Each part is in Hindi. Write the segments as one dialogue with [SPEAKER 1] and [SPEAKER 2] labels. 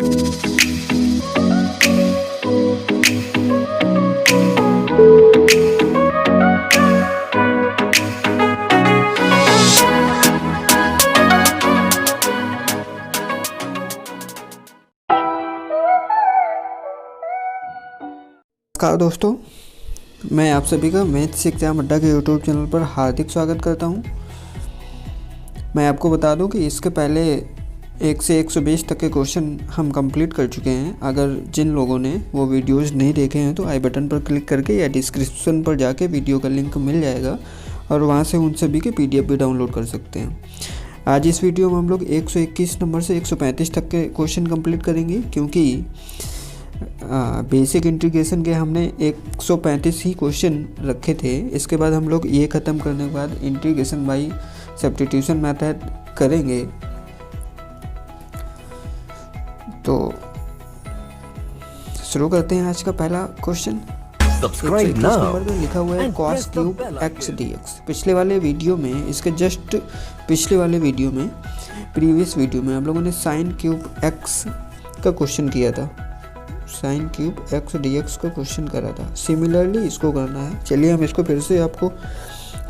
[SPEAKER 1] नमस्कार दोस्तों, मैं आप सभी का मैथ्स एग्जाम अड्डा के यूट्यूब चैनल पर हार्दिक स्वागत करता हूं। मैं आपको बता दूं कि इसके पहले 1 से 120 तक के क्वेश्चन हम कंप्लीट कर चुके हैं। अगर जिन लोगों ने वो वीडियोस नहीं देखे हैं तो आई बटन पर क्लिक करके या डिस्क्रिप्शन पर जाके वीडियो का लिंक मिल जाएगा और वहां से उन सभी के PDF भी डाउनलोड कर सकते हैं। आज इस वीडियो में हम लोग 121 नंबर से 135 तक के क्वेश्चन कंप्लीट करेंगे, क्योंकि बेसिक इंटीग्रेशन के हमने 135 ही क्वेश्चन रखे थे। इसके बाद हम लोग ये ख़त्म करने के बाद इंटीग्रेशन बाय सब्स्टिट्यूशन मेथड करेंगे। तो शुरू करते हैं आज का पहला क्वेश्चन। नंबर पे लिखा हुआ है cos क्यूब x dx। पिछले वाले वीडियो में, इसके जस्ट पिछले वाले वीडियो में, प्रीवियस वीडियो में हम लोगों ने साइन क्यूब x का क्वेश्चन किया था। साइन क्यूब x dx का क्वेश्चन करा था। सिमिलरली इसको करना है। चलिए हम इसको फिर से आपको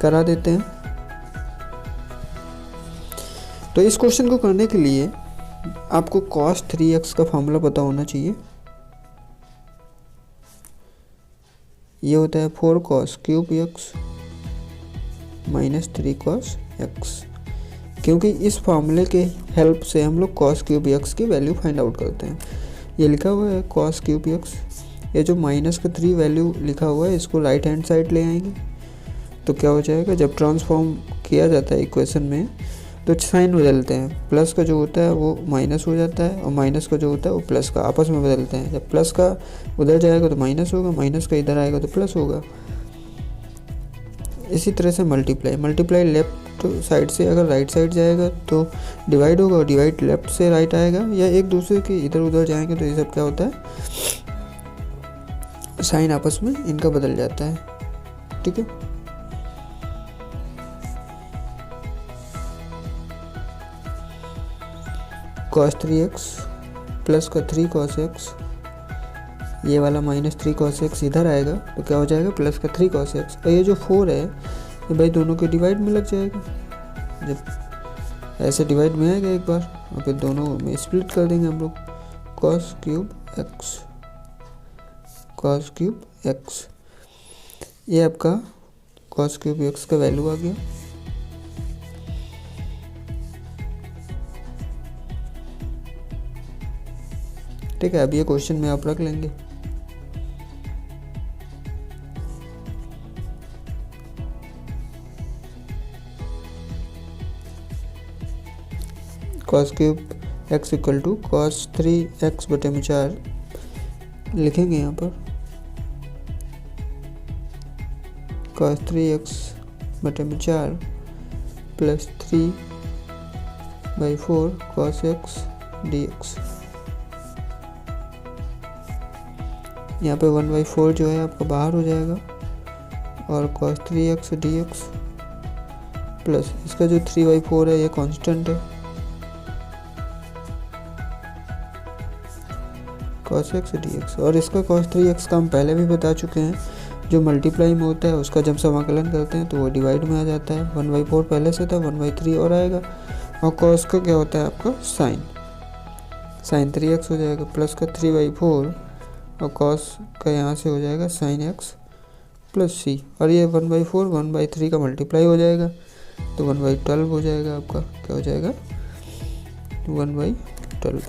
[SPEAKER 1] करा देते हैं। तो इस क्वेश्चन को करने के लिए आपको cos 3x का फॉर्मूला पता होना चाहिए। ये होता है 4 cos cube x minus 3 cos x, क्योंकि इस फॉर्मूले के हेल्प से हम लोग cos क्यूब x की वैल्यू फाइंड आउट करते हैं। ये लिखा हुआ है cos क्यूब x। ये जो माइनस का 3 वैल्यू लिखा हुआ है इसको राइट हैंड साइड ले आएंगे तो क्या हो जाएगा, जब ट्रांसफॉर्म किया जाता है इक्वेशन में तो साइन बदलते हैं। प्लस का जो होता है वो माइनस हो जाता है और माइनस का जो होता है वो प्लस का, आपस में बदलते हैं। जब प्लस का उधर जाएगा तो माइनस होगा, माइनस का इधर आएगा तो प्लस होगा। इसी तरह से मल्टीप्लाई लेफ्ट साइड से अगर राइट साइड जाएगा तो डिवाइड होगा और डिवाइड लेफ्ट से राइट आएगा, या एक दूसरे के इधर उधर जाएंगे तो ये सब क्या होता है, साइन आपस में इनका बदल जाता है। ठीक है, cos 3x प्लस का 3 cos x, ये वाला माइनस 3 cos x इधर आएगा तो क्या हो जाएगा, प्लस का 3 cos x। और ये जो 4 है ये भाई दोनों के डिवाइड में लग जाएगा। जब ऐसे डिवाइड में आएगा एक बार और फिर दोनों में स्प्लिट कर देंगे हम लोग। cos क्यूब x, ये आपका cos क्यूब x का वैल्यू आ गया। ठीक है, अब ये क्वेश्चन में आप रख लेंगे। cos cube x equal to cos 3x बटे में 4 लिखेंगे यहाँ पर। cos 3x बटे में 4 प्लस 3/4 cos x dx। यहाँ पे 1/4 जो है आपका बाहर हो जाएगा और cos 3x dx प्लस इसका जो 3/4 है ये कांस्टेंट है, cos x dx। और इसका cos 3x का हम पहले भी बता चुके हैं, जो मल्टीप्लाई में होता है उसका जब समाकलन करते हैं तो वो डिवाइड में आ जाता है। 1/4 पहले से था, 1/3 और आएगा। और cos का क्या होता है आपका साइन 3x हो जाएगा प्लस का 3/4 और cos का यहाँ से हो जाएगा sin x प्लस c। और ये 1/4 1/3 का मल्टीप्लाई हो जाएगा तो 1/12 हो जाएगा आपका। क्या हो जाएगा, 1/12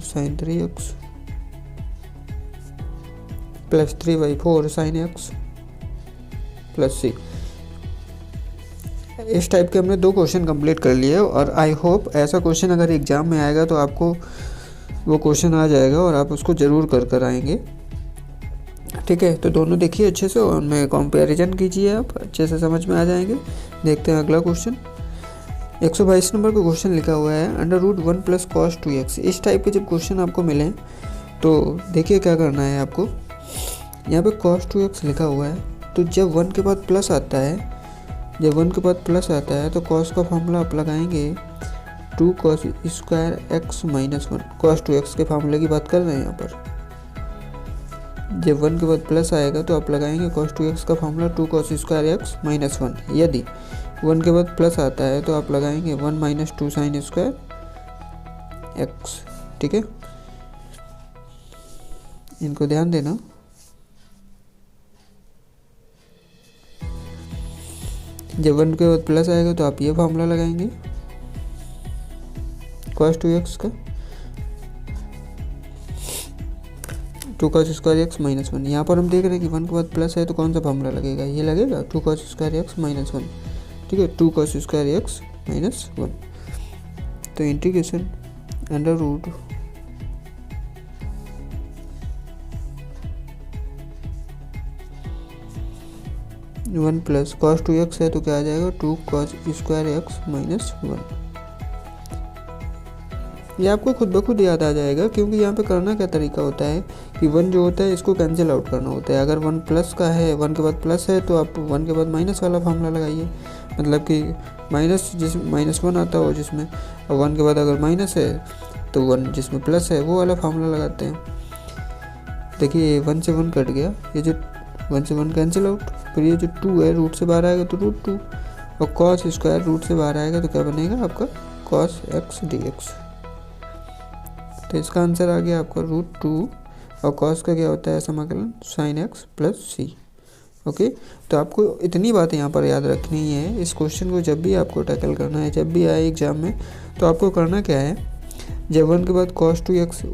[SPEAKER 1] sin 3x plus 3/4 sin x plus c। इस टाइप के हमने 2 क्वेश्चन कंप्लीट कर लिए और आई होप ऐसा क्वेश्चन अगर एग्जाम में आएगा तो आपको वो क्वेश्चन आ जाएगा और आप उसको ज़रूर कर आएंगे। ठीक है, तो दोनों देखिए अच्छे से और उनमें कंपैरिजन कीजिए, आप अच्छे से समझ में आ जाएंगे। देखते हैं अगला क्वेश्चन। 122 नंबर का क्वेश्चन लिखा हुआ है √1 प्लस cos 2x। इस टाइप के जब क्वेश्चन आपको मिलें तो देखिए क्या करना है आपको। यहाँ पे cos 2x लिखा हुआ है तो जब 1 के बाद प्लस आता है जब 1 के बाद प्लस आता है तो कॉस का फॉर्मूला आप लगाएंगे 2 cos square x minus 1, cos 2x के फार्मूले की बात कर रहे हैं यहाँ पर। जब 1 के बाद प्लस आएगा तो आप लगाएंगे cos 2x का formula 2 cos square x minus 1। यदि 1 के बाद प्लस आता है तो आप लगाएंगे 1 माइनस 2 साइन स्क्वायर एक्स। ठीक है, इनको ध्यान देना। जब 1 के बाद प्लस आएगा तो आप ये फार्मूला लगाएंगे cos 2x का 2 cos स्क्वायर एक्स माइनस 1। यहाँ पर हम देख रहे हैं कि 1 के बाद प्लस है तो कौन सा फार्मूला लगेगा, ये लगेगा 2 cos स्क्वायर एक्स माइनस 1। ठीक है, 2 cos स्क्वायर एक्स माइनस 1। तो integration under root 1 plus cos 2x है तो क्या आ जाएगा 2 cos स्क्वायर एक्स माइनस 1। ये आपको खुद ब खुद याद आ जाएगा, क्योंकि यहाँ पे करना क्या तरीका होता है कि 1 जो होता है इसको कैंसिल आउट करना होता है। अगर 1 प्लस का है, 1 के बाद प्लस है तो आप 1 के बाद माइनस वाला फार्मूला लगाइए, मतलब कि माइनस -1 आता हो जिसमें, और 1 के बाद अगर माइनस है तो 1 जिसमें प्लस है वो वाला फार्मूला लगाते हैं। देखिए 1 से 1 कट गया, ये जो 1 से 1 कैंसिल आउट, फिर ये जो 2 है रूट से बाहर आएगा तो रूट 2, और cos स्क्वायर रूट से बाहर आएगा तो क्या बनेगा आपका cos x dx। तो इसका आंसर आ गया आपका रूट 2, और cos का क्या होता है समाकलन sin x प्लस सी। ओके, तो आपको इतनी बातें यहाँ पर याद रखनी है। इस क्वेश्चन को जब भी आपको टैकल करना है, जब भी आए एग्जाम में, तो आपको करना क्या है, जब 1 के बाद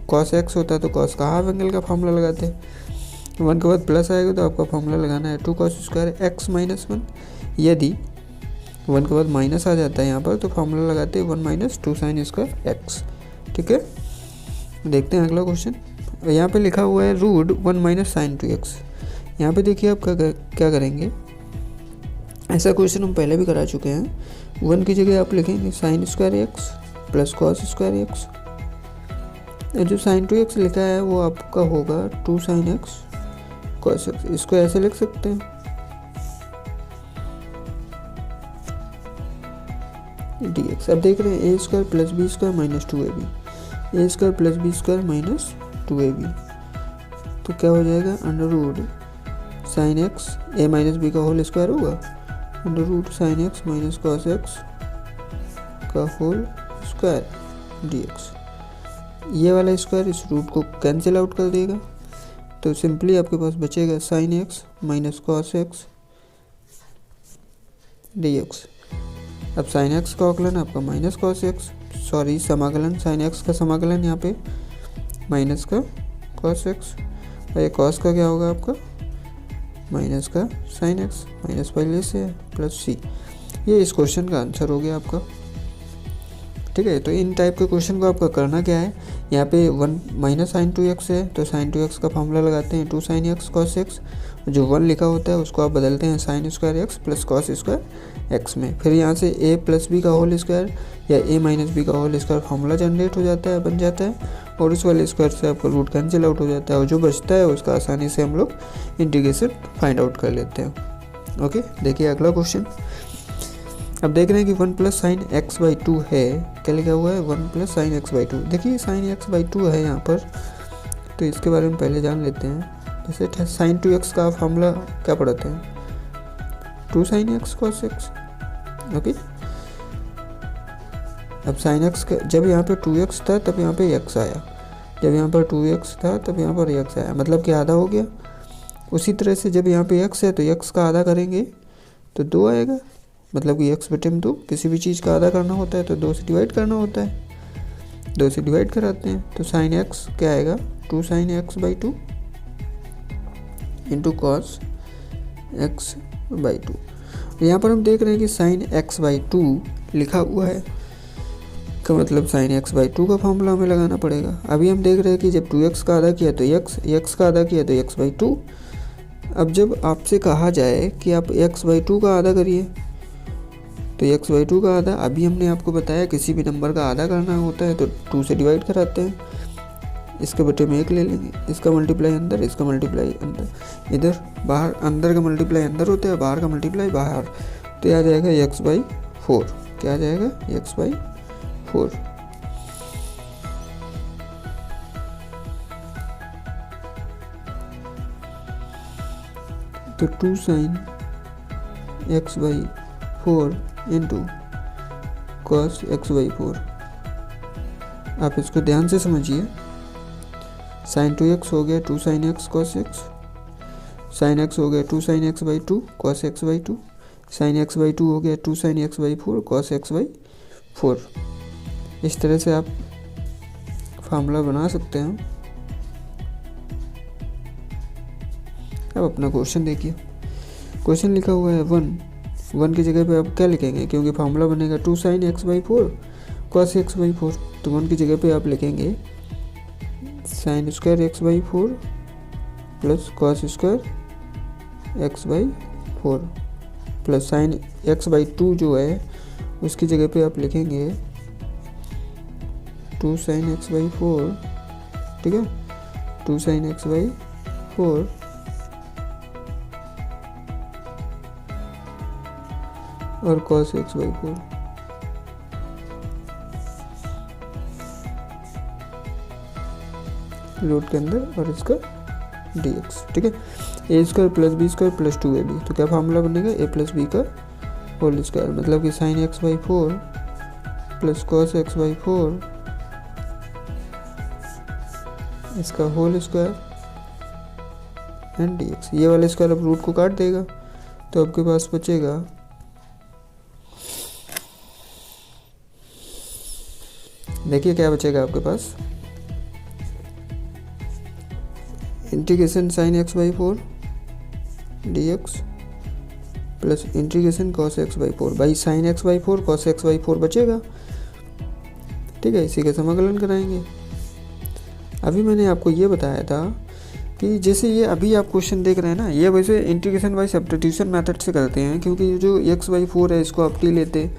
[SPEAKER 1] cos x होता है तो cos का हाफ एंगल का फार्मूला लगाते हैं। 1 के बाद प्लस आएगा तो आपका फार्मूला लगाना है 2 cos स्क्वायर एक्स माइनस 1। यदि 1 के बाद माइनस आ जाता है यहाँ पर तो फार्मूला लगाते हैं 1 माइनस 2 साइन स्क्वायर एक्स। ठीक है, देखते हैं अगला क्वेश्चन। यहाँ पे लिखा हुआ है रूट 1 माइनस साइन 2x। यहाँ पे देखिए आप क्या करेंगे, ऐसा क्वेश्चन हम पहले भी करा चुके हैं। 1 की जगह आप लिखेंगे sine square x plus cos square x. जो साइन 2x लिखा है वो आपका होगा 2 साइन एक्स कॉस एक्स, इसको ऐसे लिख सकते हैं। dx अब देख रहे हैं A square plus B square minus 2ab, A square plus B square minus 2ab, तो क्या हो जाएगा under root sine x A minus B का होल स्क्वायर होगा, under root sine x minus cos x का होल स्क्वायर dx। ये वाला स्क्वायर इस रूट को कैंसिल आउट कर देगा, तो सिंपली आपके पास बचेगा sign x minus cos x dx। अब साइन एक्स का औकलन आपका माइनस कॉस एक्स, सॉरी समाकलन, साइन एक्स का समाकलन यहाँ पे माइनस का कॉस एक्स, और ये कॉस का क्या होगा आपका माइनस का साइन एक्स, माइनस पहले से है प्लस सी। ये इस क्वेश्चन का आंसर हो गया आपका। ठीक है, तो इन टाइप के क्वेश्चन को आपका करना क्या है, यहाँ पे 1 माइनस साइन 2x है तो साइन 2x का फार्मूला लगाते हैं 2 साइन एक्स कॉस एक्स, जो 1 लिखा होता है उसको आप बदलते हैं sine square x plus cos square x में। फिर यहाँ से a प्लस बी का होल स्क्वायर या a माइनस बी का होल स्क्वायर फार्मूला जनरेट हो जाता है, बन जाता है, और उस वाले स्क्वायर से आपका रूट कैंसिल आउट हो जाता है, और जो बचता है उसका आसानी से हम लोग इंटीग्रेशन फाइंड आउट कर लेते हैं। ओके, देखिए अगला क्वेश्चन। अब देख रहे हैं कि 1 प्लस साइन एक्स बाई 2 है, क्या लिखा हुआ है 1 प्लस साइन एक्स बाई 2। देखिए साइन एक्स बाई 2 है यहाँ पर, तो इसके बारे में पहले जान लेते हैं। जैसे साइन 2x का फार्मूला क्या पढ़ते हैं 2 sine x cos x. Okay, अब साइन एक्स का जब यहाँ पे 2x था तब यहाँ पे x आया, जब यहाँ पर 2x था तब यहाँ पर x आया, मतलब कि आधा हो गया। उसी तरह से जब यहाँ पे x है तो x का आधा करेंगे तो 2 आएगा, मतलब कि x बटे 2, किसी भी चीज़ का आधा करना होता है तो 2 से डिवाइड करना होता है, 2 से डिवाइड कराते हैं, तो साइन एक्स क्या आएगा 2 sine x by 2 into cos x by 2। यहाँ पर हम देख रहे हैं कि साइन एक्स बाई 2 लिखा हुआ है, का मतलब साइन एक्स बाई 2 का फॉर्मूला हमें लगाना पड़ेगा। अभी हम देख रहे हैं कि जब 2x का आधा किया तो x का आधा किया तो x बाई 2। अब जब आपसे कहा जाए कि आप x बाई 2 का आधा करिए तो x बाई 2 का आधा, अभी हमने आपको बताया किसी भी नंबर का आधा करना होता है तो 2 से डिवाइड कराते हैं, इसके बटे में 1 ले लेंगे, इसका मल्टीप्लाई अंदर, इसका मल्टीप्लाई अंदर, इधर बाहर, अंदर का मल्टीप्लाई अंदर होता है, बाहर का मल्टीप्लाई बाहर, तो यह आ जाएगा x/4। क्या आ जाएगा? x/4। तो 2 sin x/4 into cos x/4। आप इसको ध्यान से समझिए। sin 2x हो गया 2 sin x cos x, sin x हो गया 2 sin x/2 cos x/2, sin x/2 हो गया 2 sin x/4 cos x/4। इस तरह से आप फार्मूला बना सकते हैं। अब अपना क्वेश्चन देखिए। क्वेश्चन लिखा हुआ है 1 की जगह पे आप क्या लिखेंगे? क्योंकि फार्मूला बनेगा 2 sin x/4 cos x/4, तो 1 की जगह पे आप लिखेंगे sin square x/4 plus cos square x/4 plus sin x/2 जो है उसकी जगह पे आप लिखेंगे 2 sin x/4, ठीक है, 2 sin x/4 और cos x/4। रूट के अंदर और इसका dx, ठीक है। A square plus B square plus 2ab, तो क्या फार्मूला बनेगा? a प्लस बी का होल स्क्वायर, मतलब कि sin x/4 plus cos x/4 इसका होल स्क्वायर एंड dx। ये वाला स्क्वायर अब रूट को काट देगा, तो आपके पास बचेगा देखिए क्या बचेगा आपके पास, integration sin x/4 dx plus integration cos x/4। भाई sin x/4 cos x/4 बचेगा, ठीक है, इसी का समाकलन कराएंगे। अभी मैंने आपको ये बताया था कि जैसे ये अभी आप क्वेश्चन देख रहे हैं ना, ये वैसे इंटीग्रेशन बाय सब्स्टिट्यूशन मेथड से करते हैं, क्योंकि ये जो x/4 है इसको आप t लेते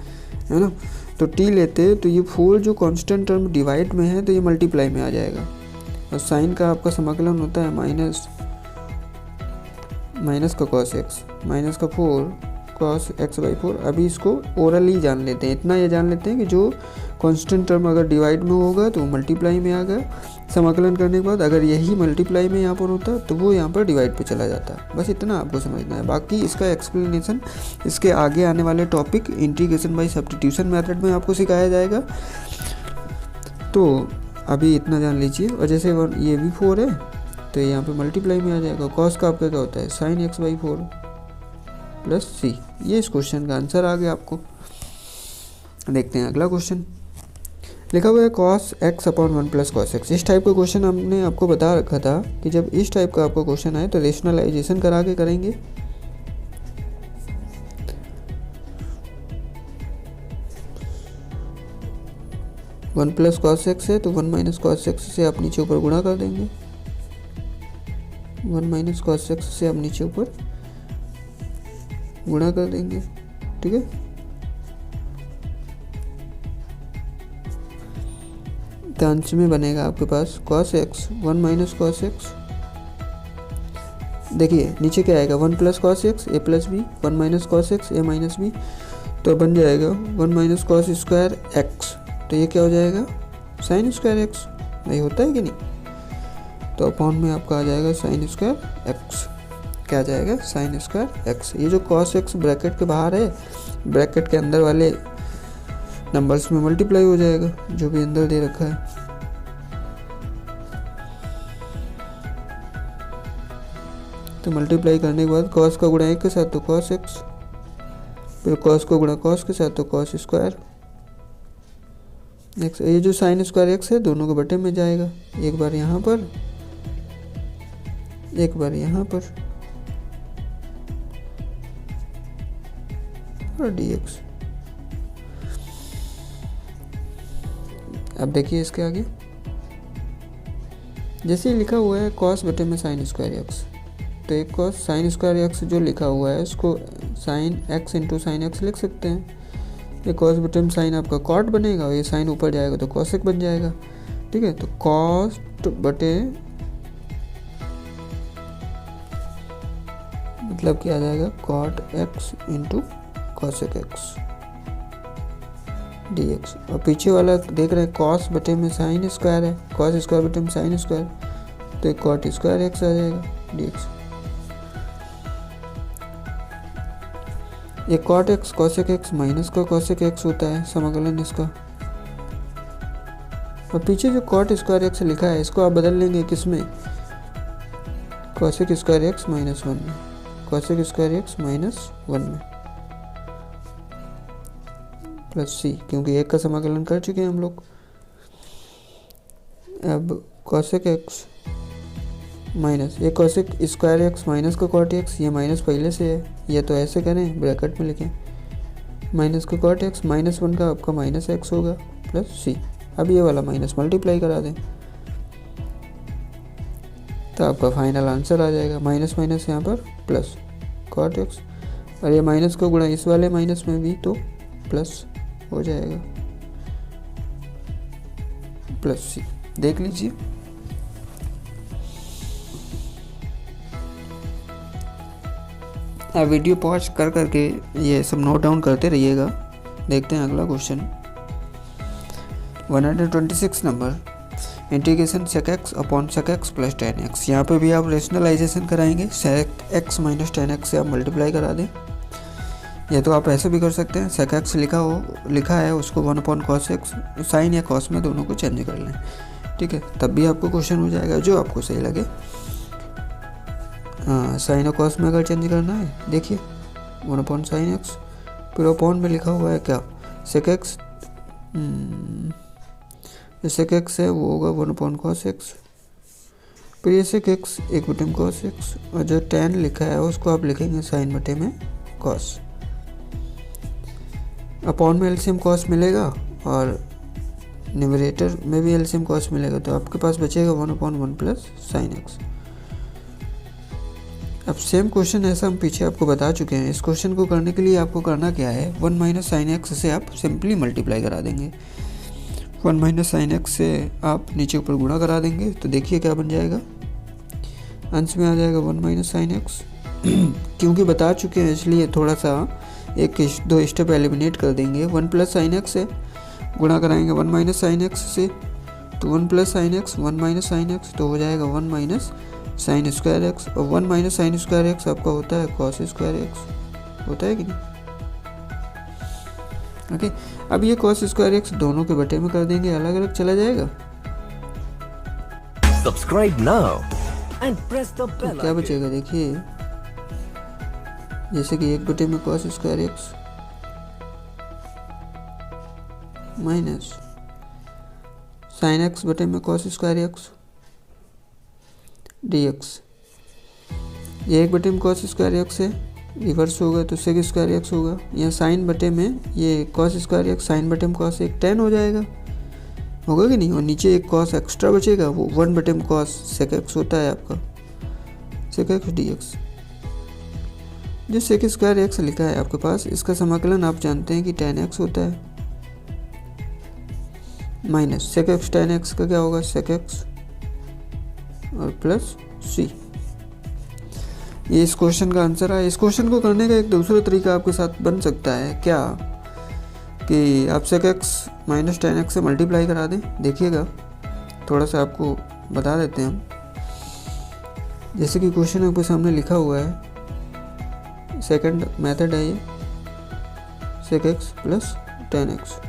[SPEAKER 1] है ना, तो t लेते तो ये 4 जो कांस्टेंट टर्म डिवाइड में है तो ये मल्टीप्लाई में आ जाएगा, और साइन का आपका समाकलन होता है माइनस का cos x माइनस का 4 cos x/4। अभी इसको ओरली जान लेते हैं, इतना ये जान लेते हैं कि जो कांस्टेंट टर्म अगर डिवाइड में होगा तो मल्टीप्लाई में आ गया। समाकलन करने के बाद अगर यही मल्टीप्लाई में यहाँ पर होता तो वो यहाँ पर डिवाइड पे चला जाता। बस इतना आपको समझना है, बाकी इसका एक्सप्लेनेशन इसके आगे आने वाले topic integration by substitution method में आपको सिखाया जाएगा। तो अभी इतना जान लीजिए। और जैसे ये भी 4 है तो यहाँ पे मल्टीप्लाई में आ जाएगा। कॉस का आपका क्या होता है? sin x/4 plus c। ये इस क्वेश्चन का आंसर आ गया आपको। देखते हैं अगला क्वेश्चन। लिखा हुआ है cos x upon 1 plus cos x। इस टाइप का क्वेश्चन हमने आपको बता रखा था कि जब इस टाइप का आपका क्वेश्चन आए तो रेशनलाइजेशन करा के करेंगे। वन प्लस cos x है तो 1 माइनस cos x से आप नीचे ऊपर गुणा कर देंगे। 1 माइनस cos x से आप नीचे ऊपर गुणा कर देंगे, ठीक है। तो अंश में बनेगा आपके पास cos x 1 minus cos x। देखिए नीचे क्या आएगा? 1 plus cos x a plus b, 1 minus cos x a minus b, तो बन जाएगा 1 माइनस cos स्क्वायर x। तो ये क्या हो जाएगा? Sign square x। नहीं होता है कि नहीं? तो अपॉन में आपका आ जाएगा साइन स्क्वायर x। क्या आ जाएगा? Sign square x। ये जो cos x ब्रैकेट के बाहर है, ब्रैकेट के अंदर वाले नंबर्स में मल्टीप्लाई हो जाएगा जो भी अंदर दे रखा है। तो मल्टीप्लाई करने के बाद cos का गुणा 1 के साथ तो cos x, फिर cos को गुणा cos के साथ तो cos स्क्वायर x। ये जो साइन स्क्वायर x है दोनों के बटे में जाएगा, एक बार यहाँ पर एक बार यहाँ पर, और dx। अब देखिए इसके आगे जैसे ही लिखा हुआ है cos बटे में साइन स्क्वायर x, तो एक cos साइन स्क्वायर x जो लिखा हुआ है उसको sine x into sine x लिख सकते हैं। ये cos बटे में साइन आपका cot बनेगा और ये साइन ऊपर जाएगा तो cosec बन जाएगा, ठीक है। तो cos बटे मतलब क्या आ जाएगा? cot x into cosec x d x. और पीछे वाला देख रहे हैं कॉस बटे में साइन स्क्वायर है, कॉस स्क्वायर बटे में साइन स्क्वायर, तो एक कॉट स्क्वायर एक्स आ जाएगा डी एक्स। एक cot x cosec x minus का कॉसेक एक्स होता है समाकलन इसका। और पीछे जो कॉट स्क्वायर एक्स लिखा है इसको आप बदल लेंगे किसमें, कॉसेक स्क्वायर एक्स माइनस 1 में, कॉसेक स्क्वायर एक्स माइनस 1 में प्लस सी, क्योंकि एक का समाकलन कर चुके हैं हम लोग। अब कॉसेक एक्स माइनस ये कॉसेक स्क्वायर एक्स माइनस का कॉट एक्स, ये माइनस पहले से है, ये तो ऐसे करें ब्रैकेट में लिखें, माइनस का कॉट एक्स माइनस 1 का आपका माइनस एक्स होगा प्लस सी। अब ये वाला माइनस मल्टीप्लाई करा दें तो आपका फाइनल आंसर आ जाएगा, माइनस माइनस यहाँ पर प्लस कॉट एक्स, और ये माइनस का गुणा इस वाले माइनस में भी तो प्लस हो जाएगा प्लस सी। देख लीजिए आप वीडियो पॉज कर करके ये सब नोट डाउन करते रहिएगा। देखते हैं अगला question 126 number integration sec x upon sec x plus tan x. यहाँ पे भी आप रेशनलाइजेशन कराएंगे, sec x minus tan x से आप मल्टीप्लाई करा दें, या तो आप ऐसे भी कर सकते हैं सेक एक्स लिखा है उसको 1 अपॉन कॉस एक्स साइन या कॉस में दोनों को चेंज कर लें, ठीक है, तब भी आपको क्वेश्चन हो जाएगा जो आपको सही लगे। हाँ, साइन और कॉस में अगर चेंज करना है देखिए 1 अपॉन साइन एक्स, फिर अपॉन में लिखा हुआ है क्या सेक एक्स, सेक एक्स है वो होगा 1 अपॉन कॉस एक्स, फिर ये सेक एक्स 1 बटे में कॉस एक्स, और जो टेन लिखा है उसको आप लिखेंगे साइन बटे में कॉस। अपॉन में एलसीएम कॉस मिलेगा और न्यूमरेटर में भी एलसीएम कॉस मिलेगा, तो आपके पास बचेगा 1 अपॉन 1 प्लस साइन एक्स। अब सेम क्वेश्चन ऐसा हम पीछे आपको बता चुके हैं। इस क्वेश्चन को करने के लिए आपको करना क्या है, 1 माइनस साइन एक्स से आप सिंपली मल्टीप्लाई करा देंगे, 1 माइनस साइन एक्स से आप नीचे ऊपर गुणा करा देंगे, तो देखिए क्या बन जाएगा, अंश में आ जाएगा 1 माइनस साइन एक्स। क्योंकि बता चुके हैं इसलिए थोड़ा सा एक दो स्टेप एलिमिनेट कर देंगे, 1 प्लस साइन एक्स से गुणा कराएंगे 1 माइनस साइन एक्स से, तो 1 plus sine x 1 minus sine x, तो हो जाएगा 1 माइनस साइन स्क्वायर एक्स, और 1 माइनस साइन स्क्वायर एक्स आपका होता है कॉस स्क्वायर एक्स, होता है कि नहीं। ओके, अब ये कॉस स्क्वायर एक्स दोनों के बटे में कर देंगे, अलग अलग चला जाएगा।
[SPEAKER 2] Subscribe now and press the bell.
[SPEAKER 1] तो क्या बचेगा देखिए, जैसे कि 1 बटे में cos square x minus sine x बटे में cos square x d x. ये 1 बटे में कॉस स्क्वायर एक्स है, रिवर्स होगा तो सेक स्क्वायर एक्स होगा, या साइन बटे में ये कॉस स्क्वायर एक्स साइन बटे में कॉस एक टेन हो जाएगा, होगा कि नहीं, और नीचे एक कॉस एक्स्ट्रा बचेगा वो 1 बटे में कॉस सेक एक्स होता है आपका सेक एक्स डी एक्स। जो सेक स्क्वायर एक्स लिखा है आपके पास, इसका समाकलन आप जानते हैं कि टेन एक्स होता है, minus sec x tan x का क्या होगा सेक एक्स और प्लस सी। ये इस क्वेश्चन का आंसर है। इस क्वेश्चन को करने का एक दूसरा तरीका आपके साथ बन सकता है क्या, कि आप sec x minus tan x से मल्टीप्लाई करा दें। देखिएगा थोड़ा सा आपको बता देते हैं हम, जैसे कि क्वेश्चन आपके सामने लिखा हुआ है, सेकंड मेथड है ये sec x plus tan x.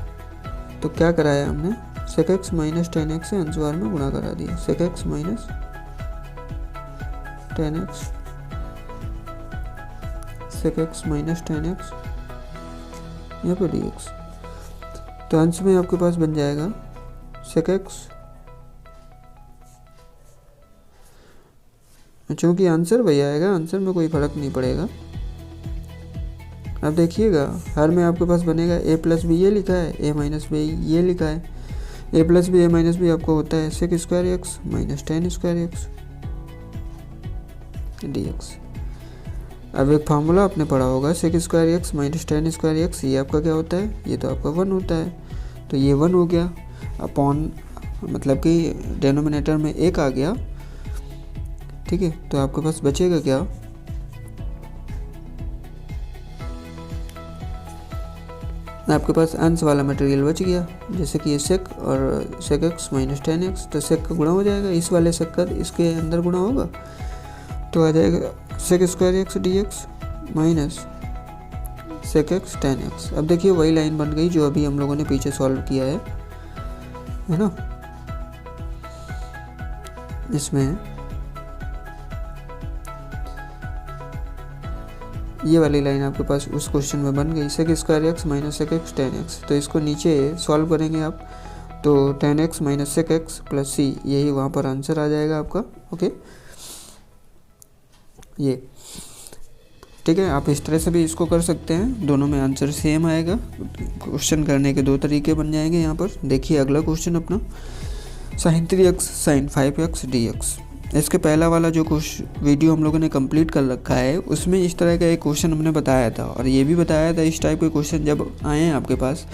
[SPEAKER 1] तो क्या कराया हमने, sec x minus tan x से अंशवार में गुणा करा दिया, sec x minus tan x sec x minus tan x यहाँ पे डी एक्स। तो अंश में आपके पास बन जाएगा सेक एक्स, चूँकि आंसर वही आएगा, आंसर में कोई फर्क नहीं पड़ेगा। अब देखिएगा हर में आपके पास बनेगा ए प्लस बी ये लिखा है, ए माइनस बी ये लिखा है, a plus b a minus b आपको होता है sec square x minus tan square x d x. अब एक फार्मूला आपने पढ़ा होगा sec square x minus tan square x, ये आपका क्या होता है, ये तो आपका 1 होता है, तो ये 1 हो गया अपॉन, मतलब कि डेनोमिनेटर में 1 आ गया, ठीक है। तो आपके पास बचेगा क्या, आपके पास अंश वाला मटेरियल बच गया, जैसे कि ये सेक और सेक एक्स माइनस 10x, तो सेक का गुणा हो जाएगा, इस वाले सेक का इसके अंदर गुणा होगा तो आ जाएगा sec square x d x minus sec x 10x। अब देखिए वही लाइन बन गई जो अभी हम लोगों ने पीछे सॉल्व किया है ना। इसमें ये वाली लाइन आपके पास उस क्वेश्चन में बन गई, sec square x minus sec x 10x। तो इसको नीचे सॉल्व करेंगे आप तो 10x minus sec x plus C, यही वहाँ पर आंसर आ जाएगा आपका। ओके, ये ठीक है। आप इस तरह से भी इसको कर सकते हैं, दोनों में आंसर सेम आएगा। क्वेश्चन करने के दो तरीके बन जाएंगे यहाँ पर। देखिए अगला क्वेश्चन अपना, sin 3x sin 5x dx। इसके पहला वाला जो वीडियो हम लोगों ने कंप्लीट कर रखा है उसमें इस तरह का एक क्वेश्चन हमने बताया था, और ये भी बताया था इस टाइप के क्वेश्चन जब आए हैं आपके पास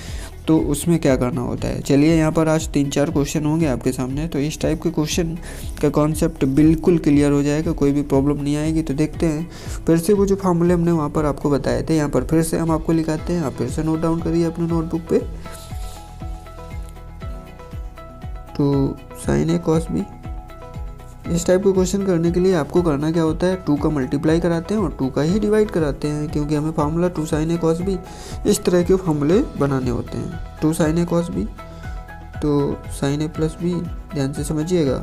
[SPEAKER 1] तो उसमें क्या करना होता है। चलिए यहाँ पर आज 3-4 क्वेश्चन होंगे आपके सामने, तो इस टाइप के क्वेश्चन का कॉन्सेप्ट बिल्कुल क्लियर हो जाएगा, कोई भी प्रॉब्लम नहीं आएगी। तो देखते हैं फिर से वो जो फॉर्मूले हमने वहाँ पर आपको बताए थे, यहाँ पर फिर से हम आपको लिखाते हैं, आप फिर से नोट डाउन करिए अपने नोटबुक पे। तो sin a cos b, इस टाइप के क्वेश्चन करने के लिए आपको करना क्या होता है, 2 का मल्टीप्लाई कराते हैं और 2 का ही डिवाइड कराते हैं, क्योंकि हमें formula 2 sin a cos b इस तरह के फार्मूले बनाने होते हैं। 2 sin a cos b, तो sin a प्लस b, ध्यान से समझिएगा,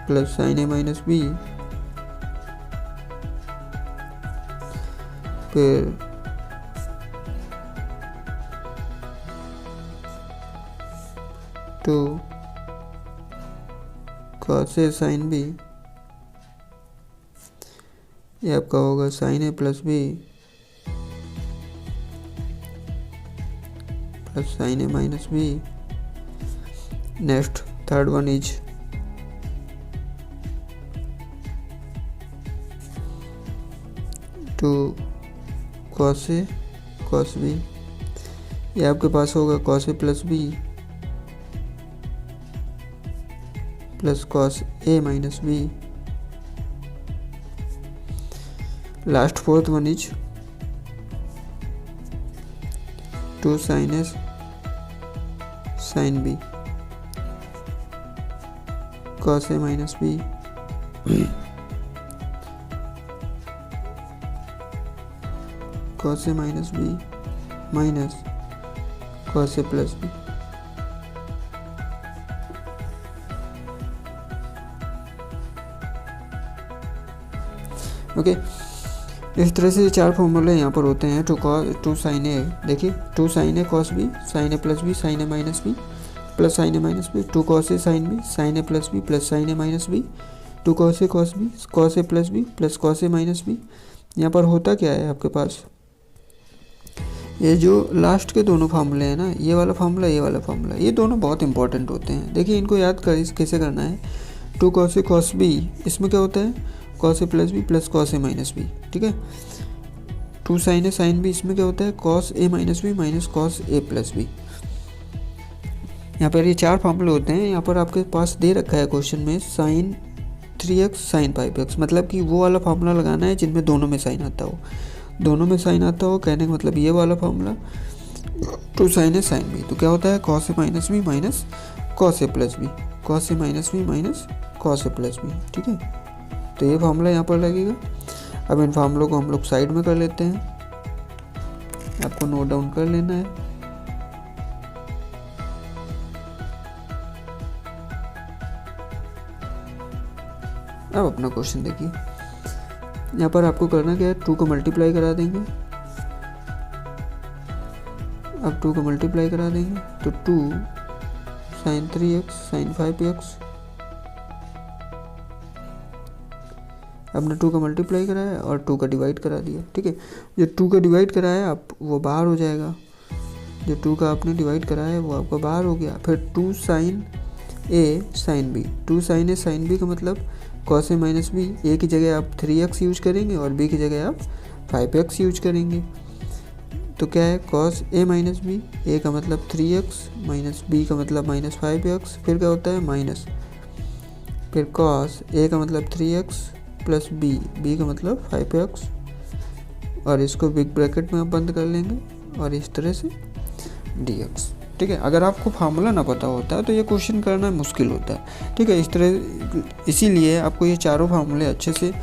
[SPEAKER 1] plus sin a minus b, फिर तो cos a sin b, ये आपका होगा sin a plus b plus sin a minus b। Next third one is two cos a cos b, ये आपके पास होगा cos a plus b plus cos a minus b। Last fourth one is 2 sin a sin b cos a minus b cos a minus b minus cos a plus b। Okay, इस तरह से 4 फॉर्मूले यहाँ पर होते हैं। 2 sin a, देखिए 2 sin a cos b, sin a plus b, sin a minus b, plus sin a minus b, 2 cos a sin b, sin a plus b, plus sin a minus b, 2 cos a cos b, cos a plus b, plus cos a minus b। यहाँ पर होता क्या है आपके पास, ये जो लास्ट के दोनों फार्मूले हैं ना, ये वाला फार्मूला, ये वाला फार्मूला, ये दोनों बहुत इंपॉर्टेंट होते हैं। देखिए इनको याद कैसे करना है। 2 cos a cos b, इसमें क्या होता है cos a plus b plus cos a minus b, ठीक है। 2 sin a sin b, इसमें क्या होता है cos a minus b minus cos a plus b। यहाँ पर ये 4 फार्मूले होते हैं। यहाँ पर आपके पास दे रखा है क्वेश्चन में sin 3x sin 5x, मतलब कि वो वाला फार्मूला लगाना है जिनमें दोनों में साइन आता हो, दोनों में साइन आता हो, कहने का मतलब ये वाला formula 2 sin a sin b, तो क्या होता है cos a minus b minus cos a plus b, cos a minus b minus cos a plus b, ठीक है। तो ये फार्मूला यहाँ पर लगेगा। अब इन फार्मूलों को हम लोग साइड में कर लेते हैं, आपको नोट डाउन कर लेना है। अब अपना क्वेश्चन देखिए, यहाँ पर आपको करना क्या है, 2 को मल्टीप्लाई करा देंगे। अब 2 को मल्टीप्लाई करा देंगे तो 2 sin 3x sin 5x, आपने 2 का मल्टीप्लाई कराया और 2 का डिवाइड करा दिया, ठीक है। जो 2 का डिवाइड कराया आप वो बाहर हो जाएगा, जो 2 का आपने डिवाइड कराया है वो आपका बाहर हो गया। फिर 2 sin a sin b, 2 sin a sin b का मतलब cos a minus b, a की जगह आप 3x यूज करेंगे और b की जगह आप 5x यूज करेंगे। तो क्या है cos a minus b, a का मतलब 3x माइनस b का मतलब माइनस 5x, फिर क्या होता है माइनस, फिर cos a का मतलब 3x प्लस b, b का मतलब 5x, और इसको बिग ब्रैकेट में आप बंद कर लेंगे और इस तरह से dx। ठीक है, अगर आपको फार्मूला ना पता होता है तो ये क्वेश्चन करना मुश्किल होता है। ठीक है, इस तरह इसीलिए आपको ये चारों फार्मूले अच्छे से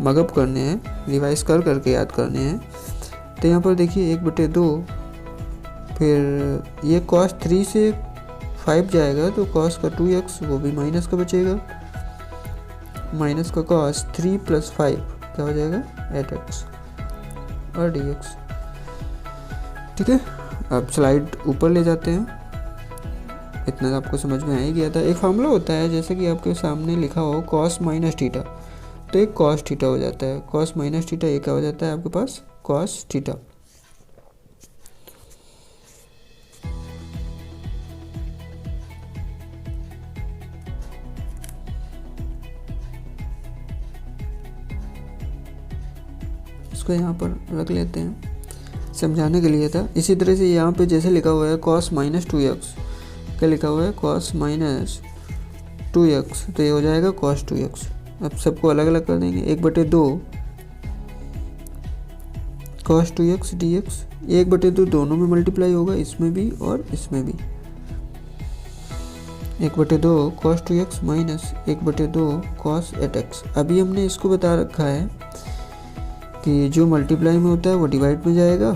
[SPEAKER 1] मगअप करने हैं, रिवाइज कर करके याद करने हैं। तो यहाँ पर देखिए 1/2, फिर ये cos 3 से 5 जाएगा तो cos का 2x वो भी माइनस का बचेगा, माइनस का cos 3 + 5 क्या हो जाएगा 8x और dx। ठीक है, अब स्लाइड ऊपर ले जाते हैं। इतना आपको समझ में आ ही गया था। एक फार्मूला होता है जैसे कि आपके सामने लिखा हो cos - थीटा, तो एक cos थीटा हो जाता है, cos - थीटा ये क्या हो जाता है आपके पास cos थीटा। इसको यहाँ पर रख लेते हैं, समझाने के लिए था। इसी तरह से यहाँ पे जैसे लिखा हुआ है cos - 2x, क्या लिखा हुआ है cos - 2x, तो ये हो जाएगा cos 2x। अब सबको अलग अलग कर देंगे, 1/2 cos 2x dx, 1/2 दोनों में मल्टीप्लाई होगा, इसमें भी और इसमें भी। 1/2 cos 2x minus 1/2 cos 8x। अभी हमने इसको बता रखा है कि जो मल्टीप्लाई में होता है वो डिवाइड में जाएगा,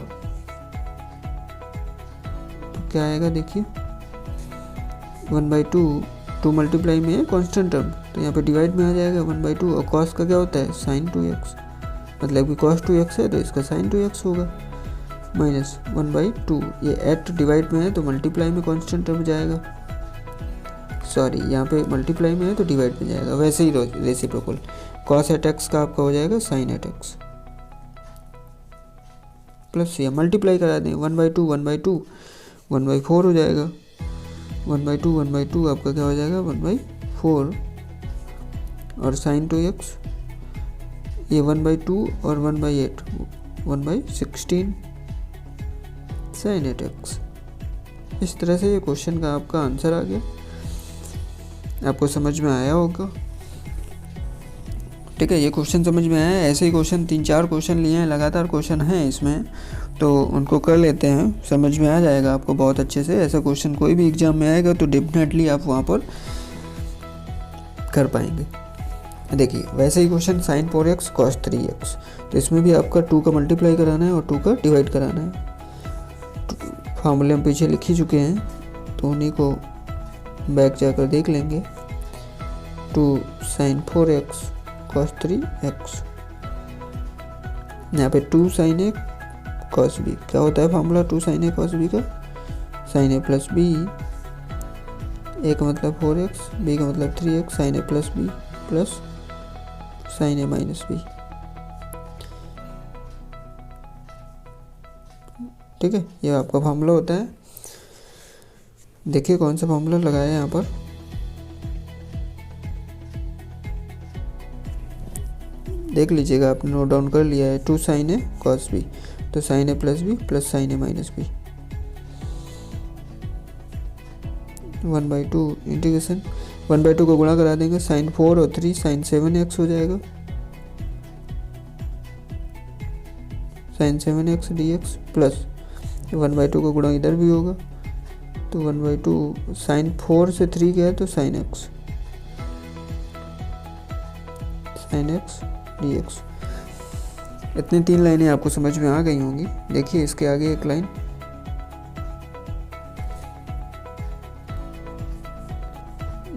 [SPEAKER 1] तो क्या आएगा देखिए 1/2, 2 मल्टीप्लाई में है कांस्टेंट टर्म, तो यहाँ पे डिवाइड में आ जाएगा 1/2। और cos का क्या होता है sin 2x, मतलब कि cos 2x है तो इसका sin 2x होगा, माइनस 1/2। ये 8 डिवाइड में है तो मल्टीप्लाई में कांस्टेंट टर्म जाएगा, सॉरी यहाँ पे मल्टीप्लाई में है तो डिवाइड में जाएगा। वैसे ही रेसिप्रोकल cos 8x का आपका हो जाएगा sin 8x प्लस या मल्टीप्लाई करा दें 1/2 1/2 1/4 हो जाएगा, 1/2 1/2 आपका क्या हो जाएगा 1/4। और sin 2x ये 1/2 और 1/8 1/16 sin 8x। इस तरह से ये क्वेश्चन का आपका आंसर आ गया, आपको समझ में आया होगा। ठीक है, ये क्वेश्चन समझ में आया। ऐसे ही क्वेश्चन 3-4 क्वेश्चन लिए हैं, लगातार क्वेश्चन हैं इसमें, तो उनको कर लेते हैं, समझ में आ जाएगा आपको बहुत अच्छे से। ऐसा क्वेश्चन कोई भी एग्जाम में आएगा तो डेफिनेटली आप वहाँ पर कर पाएंगे। देखिए वैसे ही question sin 4x cos 3x, तो इसमें भी आपका 2 का मल्टीप्लाई कराना है और 2 का डिवाइड कराना है। फार्मूले हम पीछे लिख ही चुके हैं तो उन्हीं को बैक जाकर देख लेंगे। 2 sin 4x cos 3x, यहाँ पे 2 sin a cos b, क्या होता है formula 2 sin a cos b का, sin a plus b, a का मतलब 4x, b का मतलब 3x, sin a plus b plus sin a minus b। ठीक है, ये आपका फार्मूला होता है। देखिए कौन सा फार्मूला लगाया है यहाँ पर, देख लीजिएगा, आपने नोट डाउन कर लिया है। 2 sin a cos b, तो sin a plus b plus sin a minus b 1/2 integration 1/2 को गुणा करा देंगे, sin 4 और 3 sin 7x हो जाएगा, sin 7x dx प्लस 1/2 को गुणा इधर भी होगा, तो 1/2 sin 4 से 3 गया तो sin x dx। इतनी 3 लाइनें आपको समझ में आ गई होंगी। देखिए इसके आगे एक लाइन,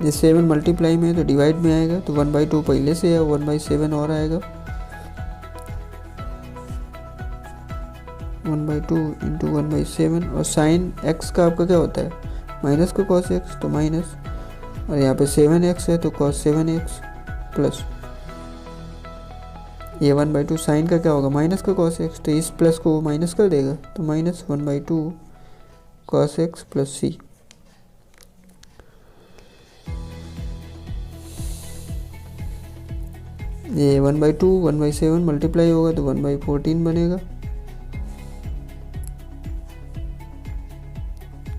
[SPEAKER 1] ये 7 मल्टीप्लाई में है तो डिवाइड में आएगा, तो 1/2 पहले से है, 1/7 और आएगा, 1/2 इंटू 1/7। और साइन x का आपका क्या होता है माइनस का cos x, तो माइनस, और यहाँ पे 7x है तो cos 7x प्लस, ये 1/2 साइन का क्या होगा माइनस का cos x, तो इस प्लस को माइनस कर देगा, तो minus 1/2 cos x plus c। ये 1/2 1/7 मल्टीप्लाई होगा तो 1/14 बनेगा,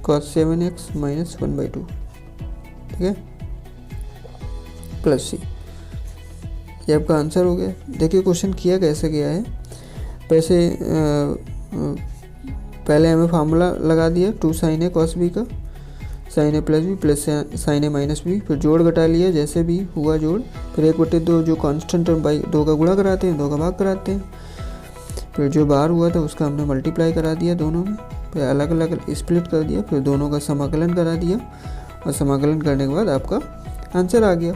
[SPEAKER 1] cos 7x माइनस 1/2, ठीक है, प्लस c। ये आपका आंसर हो गया। देखिए क्वेश्चन किया कैसे गया है, वैसे पहले हमें फार्मूला लगा दिया 2 sin a cos b का, sin a plus b plus sin a minus b, फिर जोड़ घटा लिया जैसे भी हुआ जोड़, फिर 1/2 जो कांस्टेंट टर्म बाई 2 का गुणा कराते हैं, 2 का भाग कराते हैं, फिर जो बाहर हुआ था उसका हमने मल्टीप्लाई करा दिया दोनों में, फिर अलग अलग स्प्लिट कर दिया, फिर दोनों का समाकलन करा दिया और समाकलन करने के बाद आपका आंसर आ गया।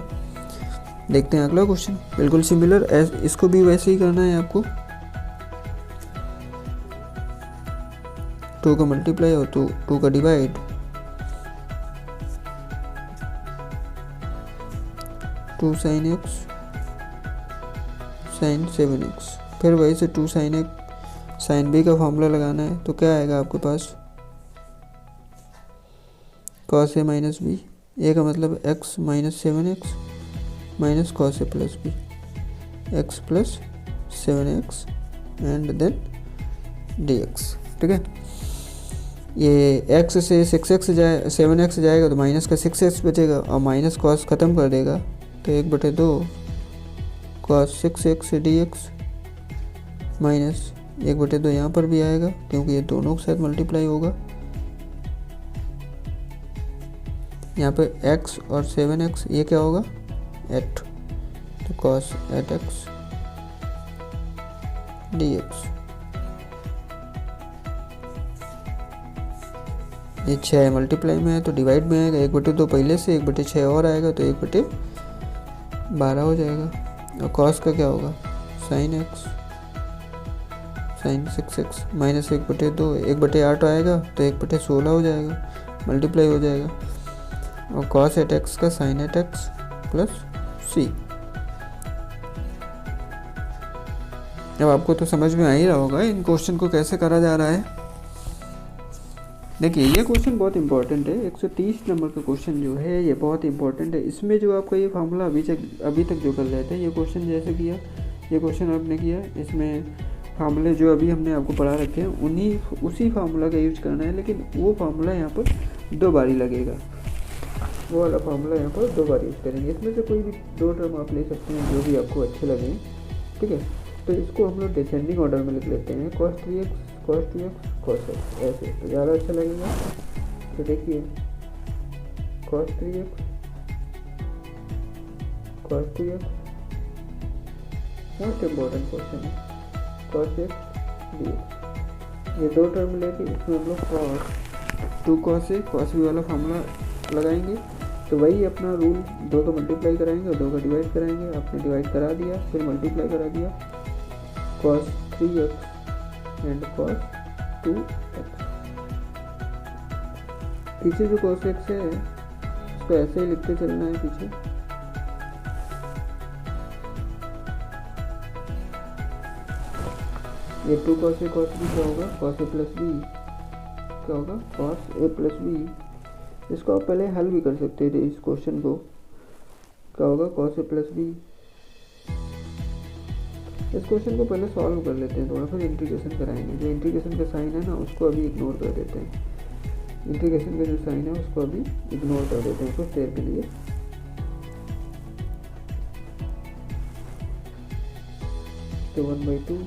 [SPEAKER 1] देखते हैं अगला क्वेश्चन, बिल्कुल सिमिलर, इसको भी वैसे ही करना है आपको। 2 का मल्टीप्लाई और 2 का divide, 2 sin x sin 7x, फिर वही से 2 sin x sin b का फॉर्मूला लगाना है। तो क्या आएगा आपके पास, cos a minus b, a का मतलब x minus 7x minus cos a plus b, x plus 7x and then dx। ठीक है, ये x से 6x जाए 7x जाएगा तो माइनस का 6x बचेगा और माइनस cos ख़त्म कर देगा, तो 1/2 cos 6x dx माइनस 1/2 यहाँ पर भी आएगा क्योंकि ये दोनों के साथ मल्टीप्लाई होगा। यहाँ पे x और 7x ये क्या होगा 8, तो cos 8x dx। ये 6 मल्टीप्लाई में है तो डिवाइड में आएगा, 1/2 पहले से 1/6 और आएगा तो 1/12 हो जाएगा। और cos का क्या होगा sin x sin 6x minus 1/2, 1/8 आएगा तो 1/16 हो जाएगा, मल्टीप्लाई हो जाएगा। और cos 8x का sin 8x प्लस c। अब आपको तो समझ में आ ही रहा होगा इन क्वेश्चन को कैसे करा जा रहा है। देखिए ये क्वेश्चन बहुत इंपॉर्टेंट है, 130 नंबर का क्वेश्चन जो है ये बहुत इंपॉर्टेंट है। इसमें जो आपका ये फार्मूला अभी तक जो कर रहे थे, ये क्वेश्चन जैसे किया, ये क्वेश्चन आपने किया, इसमें फार्मूले जो अभी हमने आपको पढ़ा रखे हैं उसी फार्मूला का यूज करना है, लेकिन वो फार्मूला यहाँ पर 2 बारी लगेगा, वो वाला फार्मूला यहाँ पर 2 बार यूज करेंगे। इसमें से कोई भी 2 टर्म आप ले सकते हैं जो भी आपको अच्छे लगे। ठीक है, तो इसको हम लोग डिसेंडिंग ऑर्डर में लिख लेते हैं, cos 3x cos 2x cos x, ऐसे तो ज़्यादा अच्छा लगेगा। तो देखिए cos 3x cos 2x most important question है, cos x dx। ये 2 टर्म लेके इसमें हम लोग cos 2 cos a cos b वाला फार्मूला लगाएंगे। तो वही अपना रूल, 2 का मल्टीप्लाई कराएंगे और 2 का डिवाइड कराएंगे। आपने डिवाइड करा दिया फिर मल्टीप्लाई करा दिया, cos 3x and cos 2x। पीछे जो cos x है उसको ऐसे ही लिखते चलना है पीछे। ये 2 cos a cos b क्या होगा cos a प्लस b, क्या होगा cos a प्लस b। इसको आप पहले हल भी कर सकते थे इस क्वेश्चन को, क्या होगा cos a प्लस b। इस क्वेश्चन को पहले सॉल्व कर लेते हैं थोड़ा, फिर इंटीग्रेशन कराएंगे। जो इंटीग्रेशन का साइन है ना उसको अभी इग्नोर कर देते हैं, इंटीग्रेशन का जो साइन है उसको अभी इग्नोर कर देते हैं कुछ देर के लिए। तो 1/2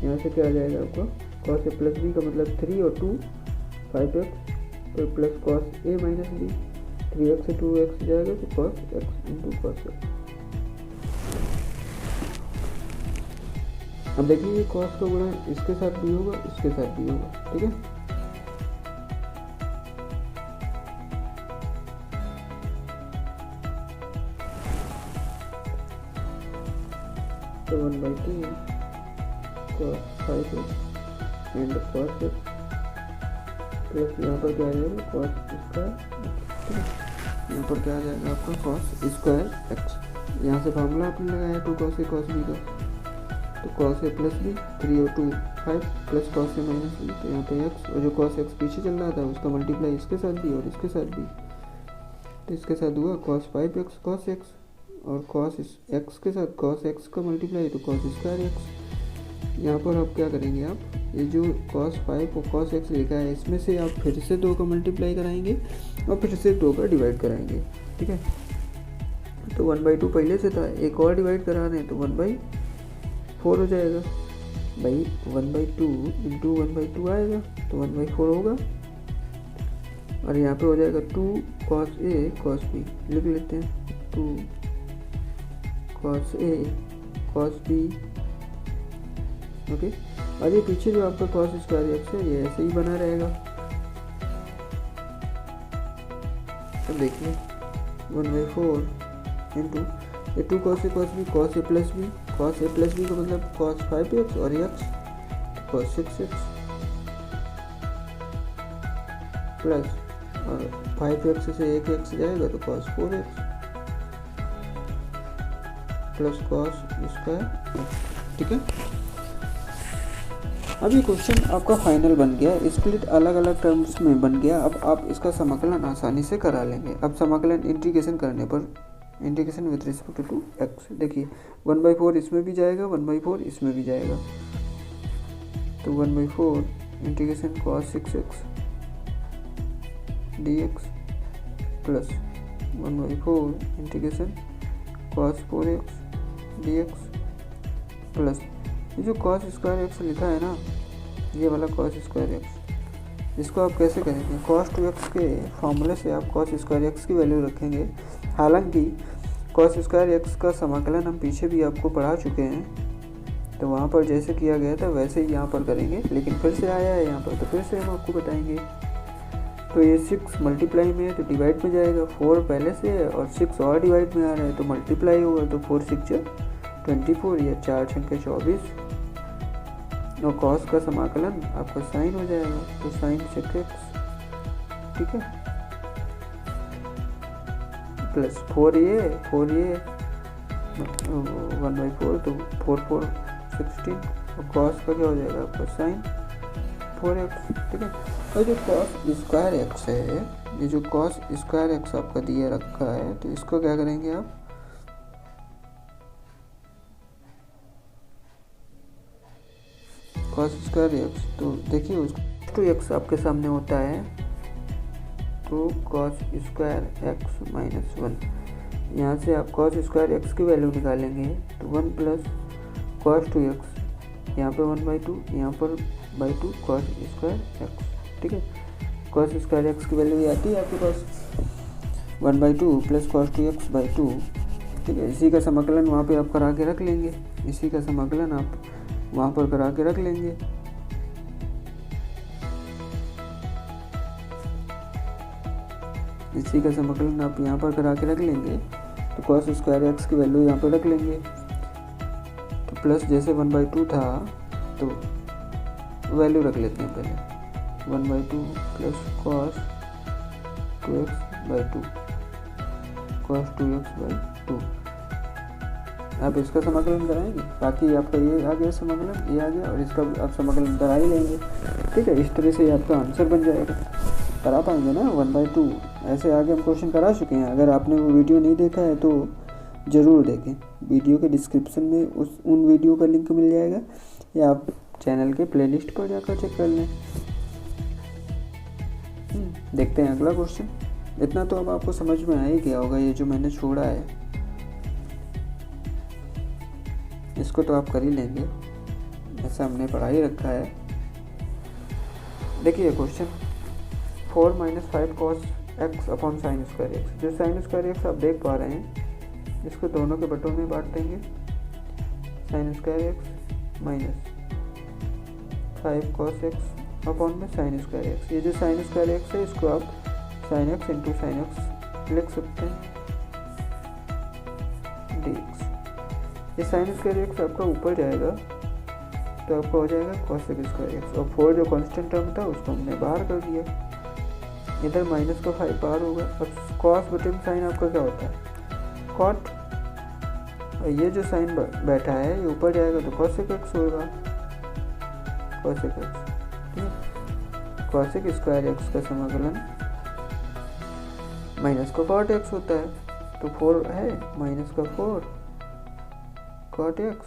[SPEAKER 1] यहाँ से क्या आ जाएगा आपका cos a प्लस b का मतलब 3 और 2 5x, तो plus cos a minus b, 3x से 2x जाएगा तो cos x into cos x। अब देखिए ये cos का गुणा इसके साथ भी होगा, इसके साथ भी होगा। ठीक है, तो 1/2 cos 5x and cos x plus यहाँ पर क्या आ जाएगा cos स्क्वायर, यहाँ पर क्या आ जाएगा आपका cos स्क्वायर x। यहाँ से फार्मूला आपने लगाया 2 cos a cos b का, तो cos a प्लस b 3 और 2 5 plus cos a minus b, तो यहाँ पे x और जो cos x पीछे चल रहा था उसका मल्टीप्लाई इसके साथ भी और इसके साथ भी, तो इसके साथ हुआ cos 5x cos x और cos x के साथ cos x का मल्टीप्लाई तो cos स्क्वायर x। यहाँ पर आप क्या करेंगे, आप ये जो cos 5 और cos x लिखा है इसमें से आप फिर से 2 का मल्टीप्लाई कराएंगे और फिर से 2 का डिवाइड कराएंगे। ठीक है, तो 1/2 पहले से था, एक और डिवाइड करा रहे हैं तो 1/4 हो जाएगा। भाई 1/2 इंटू 1/2 आएगा तो 1/4 होगा, और यहाँ पे हो जाएगा 2 cos A cos B, लिख लेते हैं 2 cos A cos B। Okay, और ये पीछे जो आपका cos स्क्वायर x है ये ऐसे ही बना रहेगा। अब देखिए 1/4 इंटू ये 2 cos A cos B, cos A plus B, cos A plus B का मतलब cos 5x और x cos 6x प्लस, और 5x से 1x जाएगा तो cos 4x plus cos square. ठीक है, अब ये क्वेश्चन आपका फाइनल बन गया, स्प्लिट अलग अलग टर्म्स में बन गया। अब आप इसका समाकलन आसानी से करा लेंगे। अब समाकलन इंटीग्रेशन करने पर, integration with respect to x, देखिए 1/4 इसमें भी जाएगा, 1/4 इसमें भी जाएगा, तो 1/4 integration cos 6x dx plus 1/4 integration cos 4x dx plus ये जो cos स्क्वायर x लिखा है ना, ये वाला cos स्क्वायर x, इसको आप कैसे करेंगे? cos 2x के फॉर्मूले से आप cos स्क्वायर x की वैल्यू रखेंगे। हालांकि cos स्क्वायर x का समाकलन हम पीछे भी आपको पढ़ा चुके हैं, तो वहाँ पर जैसे किया गया था वैसे ही यहाँ पर करेंगे, लेकिन फिर से आया है यहाँ पर तो फिर से हम आपको बताएंगे। तो ये 6 मल्टीप्लाई में है तो डिवाइड में जाएगा, 4 पहले से है और 6 और डिवाइड में आ रहा है तो मल्टीप्लाई होगा, तो 4 6 24 या 4 6 24, और cos का समाकलन आपका साइन हो जाएगा, तो साइन 6x। ठीक है, प्लस 4a 1/4 तो 4 4 16, और cos का क्या हो जाएगा आपका साइन 4x। ठीक है, और जो cos स्क्वायर x है, ये जो cos स्क्वायर x आपका दिया रखा है, तो इसको क्या करेंगे आप, cos स्क्वायर x, तो देखिए उसको टू x आपके सामने होता है, तो cos स्क्वायर x माइनस 1, यहाँ से आप cos स्क्वायर x की वैल्यू निकालेंगे तो 1 प्लस cos 2x, यहाँ पे 1/2, यहाँ पर 2 cos स्क्वायर x। ठीक है, cos स्क्वायर x की वैल्यू आती है आपके पास 1/2 प्लस cos 2x/2। ठीक है, इसी का समाकलन वहाँ पे आप करा के रख लेंगे, इसी का समाकलन आप वहाँ पर करा के रख लेंगे। इसी का समाकलन आप यहाँ पर करा के रख लेंगे, तो cos स्क्वायर x की वैल्यू यहाँ पर रख लेंगे, तो प्लस जैसे 1/2 था तो वैल्यू रख लेते हैं पहले, 1/2 plus cos 2x/2 cos 2x/2। आप इसका समाकलन कराएंगे, बाकी आपका ये आ गया समाकलन, ये आ गया, और इसका आप समाकलन करा ही लेंगे। ठीक है, इस तरह से आपका आंसर बन जाएगा, करा पाएंगे ना 1/2। ऐसे आगे हम क्वेश्चन करा चुके हैं, अगर आपने वो वीडियो नहीं देखा है तो ज़रूर देखें, वीडियो के डिस्क्रिप्शन में उन वीडियो का लिंक मिल जाएगा, या आप चैनल के प्लेलिस्ट पर जाकर चेक कर लें। देखते हैं अगला क्वेश्चन। इतना तो अब आपको समझ में आ ही गया होगा, ये जो मैंने छोड़ा है इसको तो आप कर ही लेंगे, ऐसा हमने पढ़ा ही रखा है। देखिए question 4 - 5 cos x upon sine square x, जो साइन स्क्वायर x आप देख पा रहे हैं, इसको दोनों के बटों में बांट देंगे, sine square x minus 5 cos x upon में साइन स्क्वायर x। ये जो साइन स्क्वायर x है इसको आप sine x into sine x लिख सकते हैं dx। ये साइन स्क्वायर x आपका ऊपर जाएगा तो आपका हो जाएगा cos स्क्वायर x, और 4 जो कांस्टेंट टर्म था उसको हमने बाहर कर दिया, इधर माइनस का 5 बाहर होगा, और cos बटे साइन आपका क्या होता है cot, और ये जो साइन बैठा है ये ऊपर जाएगा तो cos x होगा, cos x। ठीक है, cos स्क्वायर x का समाकलन माइनस का cot x होता है, तो 4 है माइनस का 4 cot x,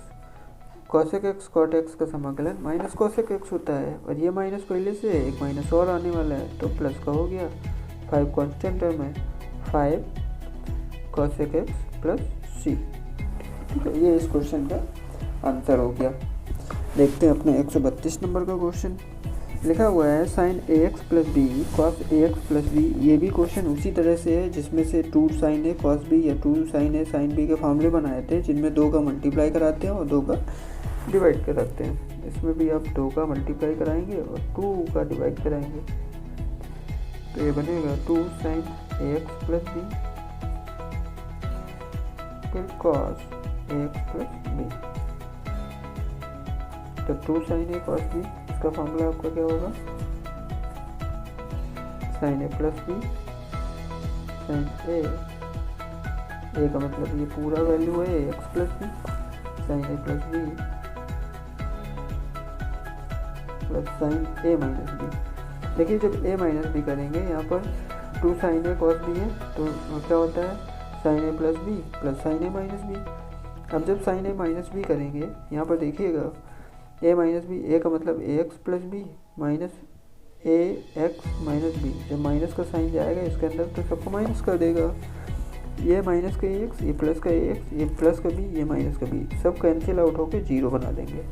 [SPEAKER 1] cos x cot x का समाकलन माइनस cos x होता है, और ये माइनस पहले से एक माइनस और आने वाला है तो प्लस का हो गया, 5 कांस्टेंट टर्म है, 5 cos x प्लस c। ठीक है, ये इस क्वेश्चन का आंसर हो गया। देखते हैं अपने 132 नंबर का क्वेश्चन। लिखा हुआ है sign A x plus B cos A x plus B. ये भी क्वेश्चन उसी तरह से है जिसमें से 2 साइन ए कॉस बी या 2 साइन ए साइन बी के फॉर्मूले बनाए थे, जिनमें 2 का मल्टीप्लाई कराते हैं और 2 का डिवाइड कराते हैं। इसमें भी आप 2 का मल्टीप्लाई कराएंगे और 2 का डिवाइड कराएंगे, तो ये बनेगा 2 साइन ए एक्स प्लस बी फिर cos A x plus B. तो 2 साइन ए कॉस बी, इसका फॉर्मूला आपका क्या होगा, साइन ए प्लस बी साइन ए का मतलब ये पूरा वैल्यू है एक्स प्लस बी, साइन ए प्लस बी प्लस साइन ए माइनस बी। देखिए जब ए माइनस बी करेंगे, यहाँ पर 2 साइन ए कॉस बी है तो क्या होता है साइन ए प्लस बी प्लस साइन ए माइनस बी। अब जब साइन ए माइनस बी करेंगे, यहाँ पर देखिएगा ए माइनस बी, ए का मतलब ए एक्स प्लस बी माइनस ए एक्स माइनस बी। जब माइनस का साइन जाएगा इसके अंदर तो सबको माइनस कर देगा, ये माइनस का ए एक्स, ये प्लस का ए एक्स, ये प्लस का बी, ये माइनस का बी, सब कैंसिल आउट होके 0 बना देंगे।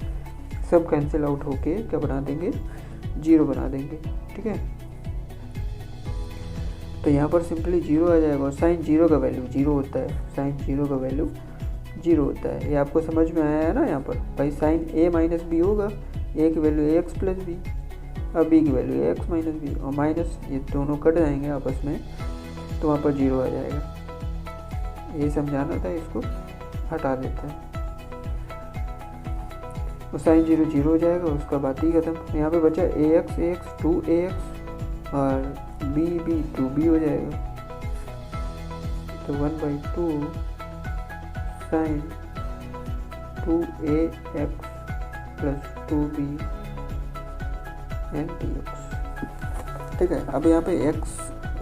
[SPEAKER 1] सब कैंसिल आउट होके क्या बना देंगे, 0 बना देंगे। ठीक है, तो यहाँ पर सिंपली 0 आ जाएगा और साइन 0 का वैल्यू 0 होता है, साइन 0 का वैल्यू 0 होता है। ये आपको समझ में आया है ना। यहाँ पर भाई साइन ए माइनस बी होगा, ए की वैल्यू ए एक्स प्लस बी और बी की वैल्यू ए एक्स माइनस बी, और माइनस ये दोनों कट जाएंगे आपस में, तो वहाँ पर 0 आ जाएगा। ये समझाना था, इसको हटा देते हैं। और साइन 0 0 हो जाएगा, उसका बात ही खत्म। यहाँ पे बचा ए एक्स 2 ए एक्स और बी 2 बी हो जाएगा। तो 1/2 sine 2a x plus 2b and dx। ठीक है, अब यहाँ पे x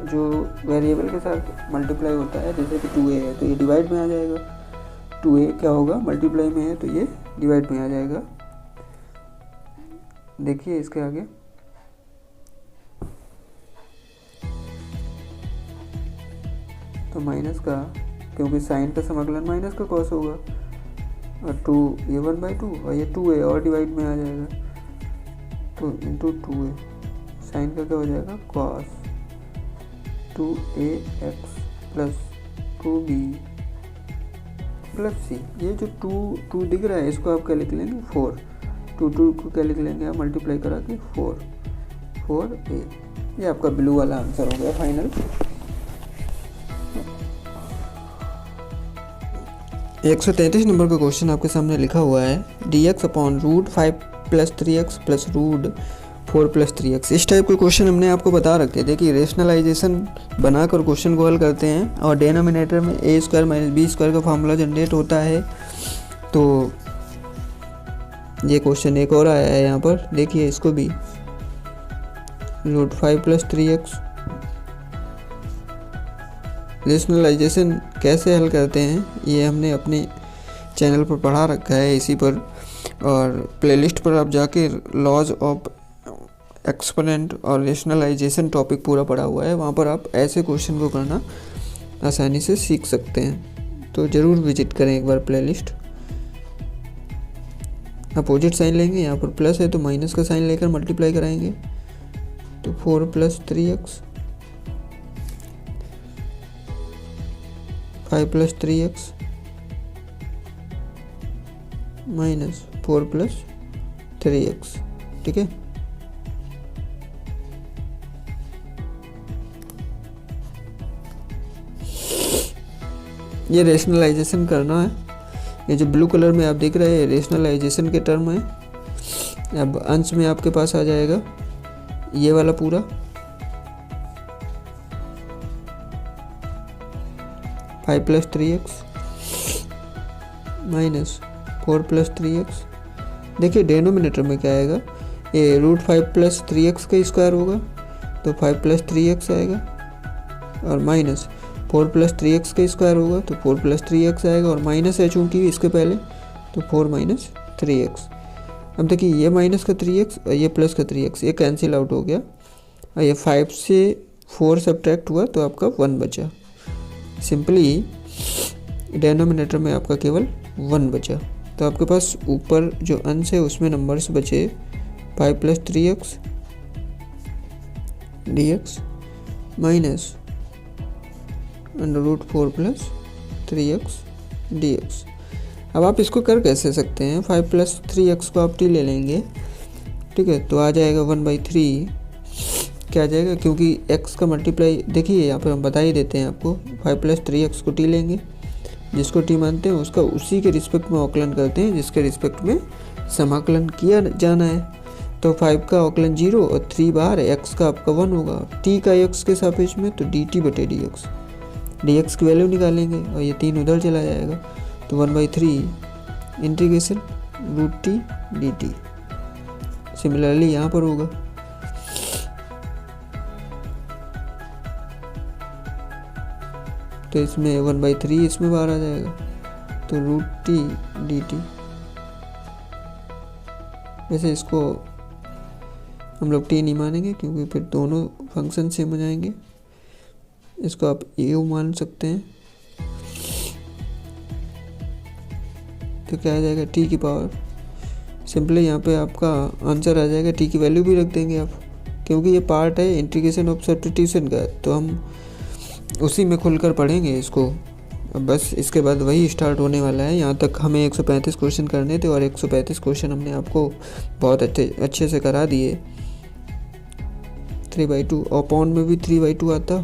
[SPEAKER 1] जो वेरिएबल के साथ मल्टीप्लाई होता है, जैसे कि 2a है तो ये डिवाइड में आ जाएगा। 2a क्या होगा, मल्टीप्लाई में है तो ये डिवाइड में आ जाएगा। देखिए इसके आगे तो माइनस का, क्योंकि साइन का समाकलन माइनस का कॉस होगा, और 2 ये 1/2 और ये 2a और डिवाइड में आ जाएगा, तो इंटू 2a साइन का क्या हो जाएगा cos 2ax plus 2b plus c। ये जो 2 दिख रहा है इसको आप क्या लिख लेंगे 4, 2 को क्या लिख लेंगे आप मल्टीप्लाई करा के 4a। ये आपका ब्लू वाला आंसर हो गया फाइनल। 133 नंबर का क्वेश्चन आपके सामने लिखा हुआ है dx upon root 5 plus 3x plus root 4 plus 3x। इस टाइप के क्वेश्चन हमने आपको बता रखे थे कि रेशनलाइजेशन बनाकर क्वेश्चन को हल करते हैं और डिनोमिनेटर में a square minus b square का फार्मूला जनरेट होता है। तो ये क्वेश्चन एक और आया है यहाँ पर, देखिए इसको भी रूट 5 प्लस 3x। रेशनलाइजेशन कैसे हल करते हैं ये हमने अपने चैनल पर पढ़ा रखा है इसी पर, और प्लेलिस्ट पर आप जाके लॉज ऑफ एक्सपोनेंट और रेशनलाइजेशन टॉपिक पूरा पढ़ा हुआ है, वहाँ पर आप ऐसे क्वेश्चन को करना आसानी से सीख सकते हैं। तो ज़रूर विजिट करें एक बार प्लेलिस्ट। अपोजिट साइन लेंगे, यहाँ पर प्लस है तो माइनस का साइन लेकर मल्टीप्लाई कराएंगे, तो 4 plus 3x 5 plus 3x minus 4 plus 3x। ठीक है, ये रेशनलाइजेशन करना है। ये जो ब्लू कलर में आप देख रहे हैं रेशनलाइजेशन के टर्म है। अब अंश में आपके पास आ जाएगा ये वाला पूरा 5 plus 3x minus 4 plus 3x। देखिए डिनोमिनेटर में क्या आएगा, ये रूट 5 प्लस 3x का स्क्वायर होगा तो 5 प्लस 3x आएगा, और माइनस 4 प्लस 3x का स्क्वायर होगा तो 4 प्लस 3x आएगा, और माइनस है चूँकि इसके पहले तो 4 माइनस 3x। अब देखिए ये माइनस का 3x और ये प्लस का 3x ये कैंसिल आउट हो गया, और ये 5 से 4 सब्ट्रैक्ट हुआ तो आपका 1 बचा। सिंपली डिनोमिनेटर में आपका केवल 1 बचा। तो आपके पास ऊपर जो अंश है उसमें नंबर्स बचे 5 + 3x dx minus √4 + 3x dx। अब आप इसको कर कैसे सकते हैं, 5 + 3x को आप t ले लेंगे, ठीक है, तो आ जाएगा 1/3 क्या आ जाएगा, क्योंकि x का मल्टीप्लाई देखिए यहाँ पर हम बता ही देते हैं आपको। 5 + 3x को t लेंगे, जिसको t मानते हैं उसका उसी के रिस्पेक्ट में अवकलन करते हैं जिसके रिस्पेक्ट में समाकलन किया जाना है। तो 5 का अवकलन 0 और 3 बाहर है, x का आपका 1 होगा, t का x के सापेक्ष में तो dt/dx, dx की वैल्यू निकालेंगे और ये 3 उधर चला जाएगा, तो 1/3 इंटीग्रेशन √t dt। सिमिलरली यहाँ पर होगा, तो इसमें 1/3 इसमें बाहर आ जाएगा, तो √t dt। वैसे इसको हम लोग t नहीं मानेंगे क्योंकि फिर दोनों फंक्शन सेम हो जाएंगे, इसको आप u मान सकते हैं। तो क्या आ जाएगा, t की पावर, सिंपली यहाँ पे आपका आंसर आ जाएगा, t की वैल्यू भी रख देंगे आप, क्योंकि ये पार्ट है इंटीग्रेशन ऑफ सब्स्टिट्यूशन का, तो हम उसी में खुलकर पढ़ेंगे इसको। अब बस इसके बाद वही स्टार्ट होने वाला है। यहाँ तक हमें 135 क्वेश्चन करने थे और 135 क्वेश्चन हमने आपको बहुत अच्छे से करा दिए। 3/2 और पॉन्ड में भी 3/2 आता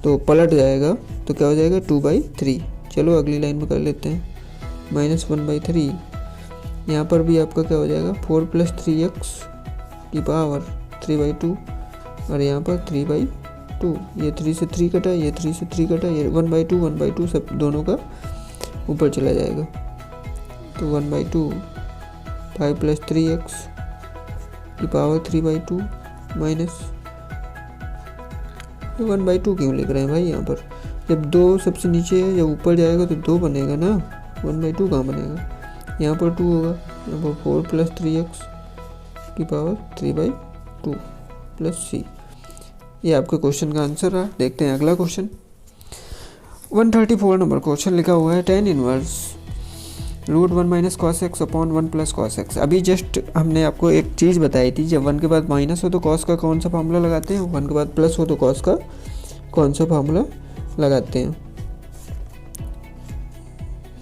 [SPEAKER 1] तो पलट जाएगा, तो क्या हो जाएगा 2/3। चलो अगली लाइन में कर लेते हैं, -1/3। यहाँ पर भी आपका क्या हो जाएगा 4 + 3x की पावर 3/2 और यहाँ पर 3/2। ये 3 से 3 कटा, ये 3 से 3 कटा, ये 1/2 सब दोनों का ऊपर चला जाएगा, तो 1/2 5 + 3x की पावर 3/2 माइनस 1/2 क्यों लिख रहे हैं भाई यहाँ पर, जब 2 सबसे नीचे है, जब ऊपर जाएगा तो 2 बनेगा ना, 1/2 कहाँ बनेगा, यहाँ पर 2 होगा, यहाँ पर 4 + 3x की पावर 3/2 + c। ये आपके क्वेश्चन का आंसर रहा। देखते हैं अगला क्वेश्चन। 134 नंबर क्वेश्चन लिखा हुआ है tan inverse √1 - cos x upon 1 + cos x। अभी जस्ट हमने आपको एक चीज़ बताई थी, जब 1 के बाद माइनस हो तो cos का कौन सा फार्मूला लगाते हैं, 1 के बाद प्लस हो तो cos का कौन सा फार्मूला लगाते हैं।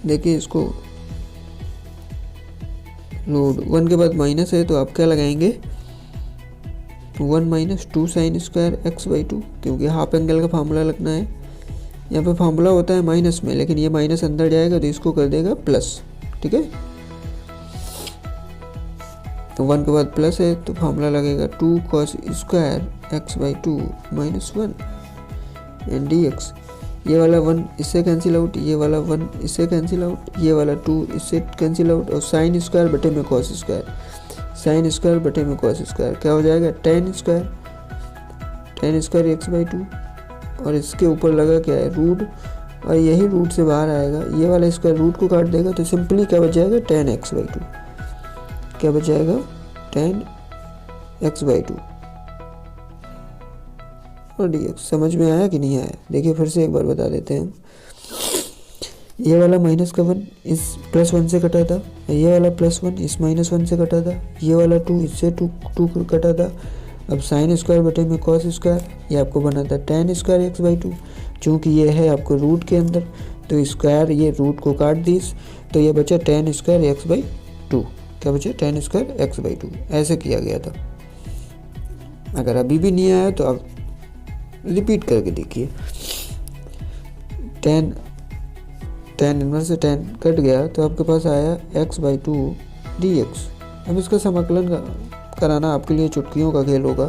[SPEAKER 1] देखिए इसको, √1 के बाद माइनस है तो आप क्या लगाएंगे, 1 - 2 sin² x/2, क्योंकि हाफ एंगल का फार्मूला लगना है। यहाँ पे फार्मूला होता है माइनस में, लेकिन ये माइनस अंदर जाएगा तो इसको कर देगा प्लस, ठीक है। तो 1 के बाद प्लस है तो फार्मूला लगेगा 2 cos² x/2 - 1 एंड dx। ये वाला 1 इससे कैंसिल आउट, ये वाला 1 इससे कैंसिल आउट, ये वाला 2 इससे कैंसिल आउट, और sin² बटे में cos², sin² बटे में cos², क्या हो जाएगा tan² x/2, और इसके ऊपर लगा क्या है रूट, और यही रूट से बाहर आएगा, ये वाला स्क्वायर रूट को काट देगा, तो सिंपली क्या बच जाएगा tan x/2, क्या बच जाएगा tan x/2 और dx। समझ में आया कि नहीं आया, देखिए फिर से एक बार बता देते हैं। ये वाला -1 इस +1 से कटा था, ये वाला +1 इस -1 से कटा था, ये वाला 2 इससे 2 कटा था। अब sin² बटे में cos², ये आपको बना था tan² x/2। चूँकि ये है आपको रूट के अंदर, तो स्क्वायर ये रूट को काट दी, तो ये बचा tan² x/2, क्या बचा tan² x/2। ऐसे किया गया था। अगर अभी भी नहीं आया तो आप रिपीट करके देखिए। tan इनवर्स से tan कट गया तो आपके पास आया x/2 dx। अब इसका समाकलन कराना आपके लिए चुटकियों का खेल होगा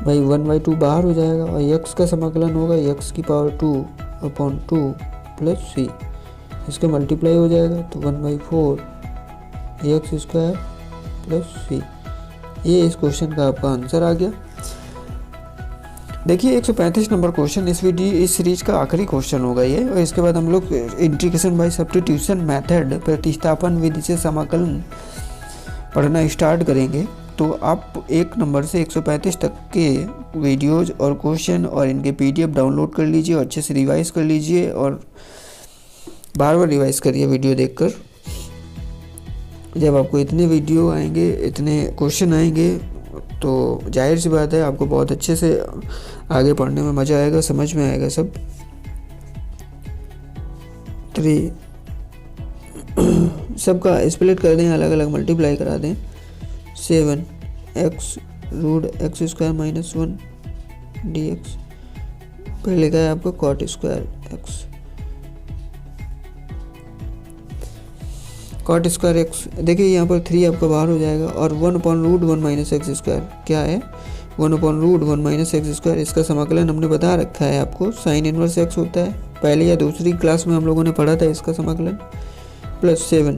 [SPEAKER 1] भाई। 1/2 बाहर हो जाएगा और x का समाकलन होगा x की पावर 2/2 + c, इसके मल्टीप्लाई हो जाएगा तो 1/4 x² + c। ये इस क्वेश्चन का आपका आंसर आ गया। देखिए 135 नंबर क्वेश्चन इस सीरीज का आखिरी क्वेश्चन होगा ये, और इसके बाद हम लोग इंटीग्रेशन बाय सब्स्टिट्यूशन मेथड, प्रतिस्थापन विधि से समाकलन पढ़ना स्टार्ट करेंगे। तो आप 1 नंबर से 135 तक के वीडियोज़ और क्वेश्चन और इनके PDF डाउनलोड कर लीजिए और अच्छे से रिवाइज़ कर लीजिए, और बार बार रिवाइज़ करिए वीडियो देखकर। जब आपको इतने वीडियो आएंगे, इतने क्वेश्चन आएंगे, तो जाहिर सी बात है आपको बहुत अच्छे से आगे पढ़ने में मज़ा आएगा, समझ में आएगा सब। 3 सबका स्प्लिट कर दें, अलग अलग मल्टीप्लाई करा दें। 7x root x square minus 1 dx, फिर लिखा है आपका cot square x. Cot square x, देखिए यहाँ पर 3 आपका बाहर हो जाएगा, और 1/√1 माइनस एक्स स्क्वायर क्या है, 1/√1 माइनस एक्स स्क्वायर। इसका समाकलन हमने बता रखा है आपको, साइन इनवर्स एक्स होता है, पहले या दूसरी क्लास में हम लोगों ने पढ़ा था इसका समाकलन। प्लस 7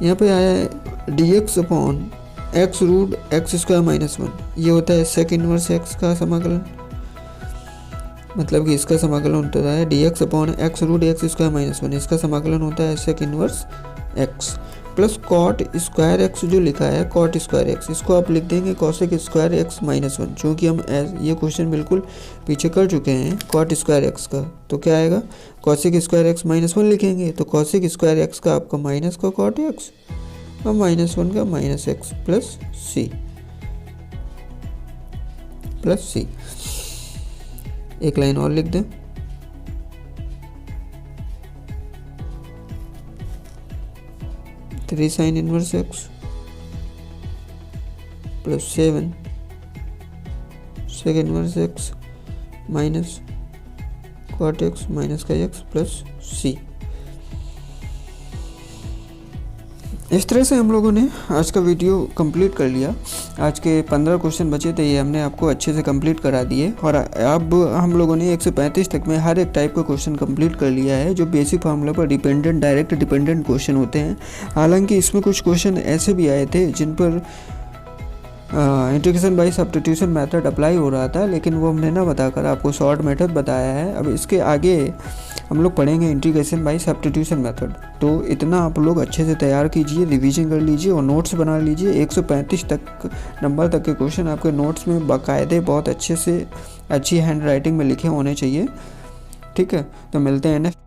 [SPEAKER 1] यहाँ पे आया है dx upon x root x square minus 1, ये होता है सेक इनवर्स एक्स का समाकलन। मतलब कि इसका समाकलन होता है dx upon x root x square minus 1, इसका समाकलन होता है sec inverse x. Plus cot square x जो लिखा है कॉट स्क्वायर एक्स, इसको आप लिख देंगे कॉसेक स्क्वायर एक्स माइनस 1, चूँकि हम ये क्वेश्चन बिल्कुल पीछे कर चुके हैं कॉट स्क्वायर एक्स का, तो क्या आएगा कॉसेक स्क्वायर एक्स माइनस 1 लिखेंगे, तो कॉसेक स्क्वायर एक्स का आपका माइनस का कॉट एक्स और माइनस 1 का माइनस एक्स प्लस सी। एक लाइन और लिख दें, three sine inverse x plus 7 sec inverse x minus cot x minus का एक्स प्लस सी। इस तरह से हम लोगों ने आज का वीडियो कंप्लीट कर लिया। आज के 15 क्वेश्चन बचे थे, ये हमने आपको अच्छे से कंप्लीट करा दिए, और अब हम लोगों ने 1 से 35 तक में हर एक टाइप का क्वेश्चन कंप्लीट कर लिया है, जो बेसिक फार्मूला पर डिपेंडेंट, डायरेक्ट डिपेंडेंट क्वेश्चन होते हैं। हालांकि इसमें कुछ क्वेश्चन ऐसे भी आए थे जिन पर integration by substitution method apply हो रहा था, लेकिन वो हमने ना बताकर आपको शॉर्ट मेथड बताया है। अब इसके आगे हम लोग पढ़ेंगे इंटीग्रेशन बाय सब्स्टिट्यूशन मेथड। तो इतना आप लोग अच्छे से तैयार कीजिए, रिवीजन कर लीजिए और नोट्स बना लीजिए। 135 तक नंबर तक के क्वेश्चन आपके नोट्स में बाकायदे बहुत अच्छे से अच्छी हैंड राइटिंग में लिखे होने चाहिए। ठीक है, तो मिलते हैं नेक्स्ट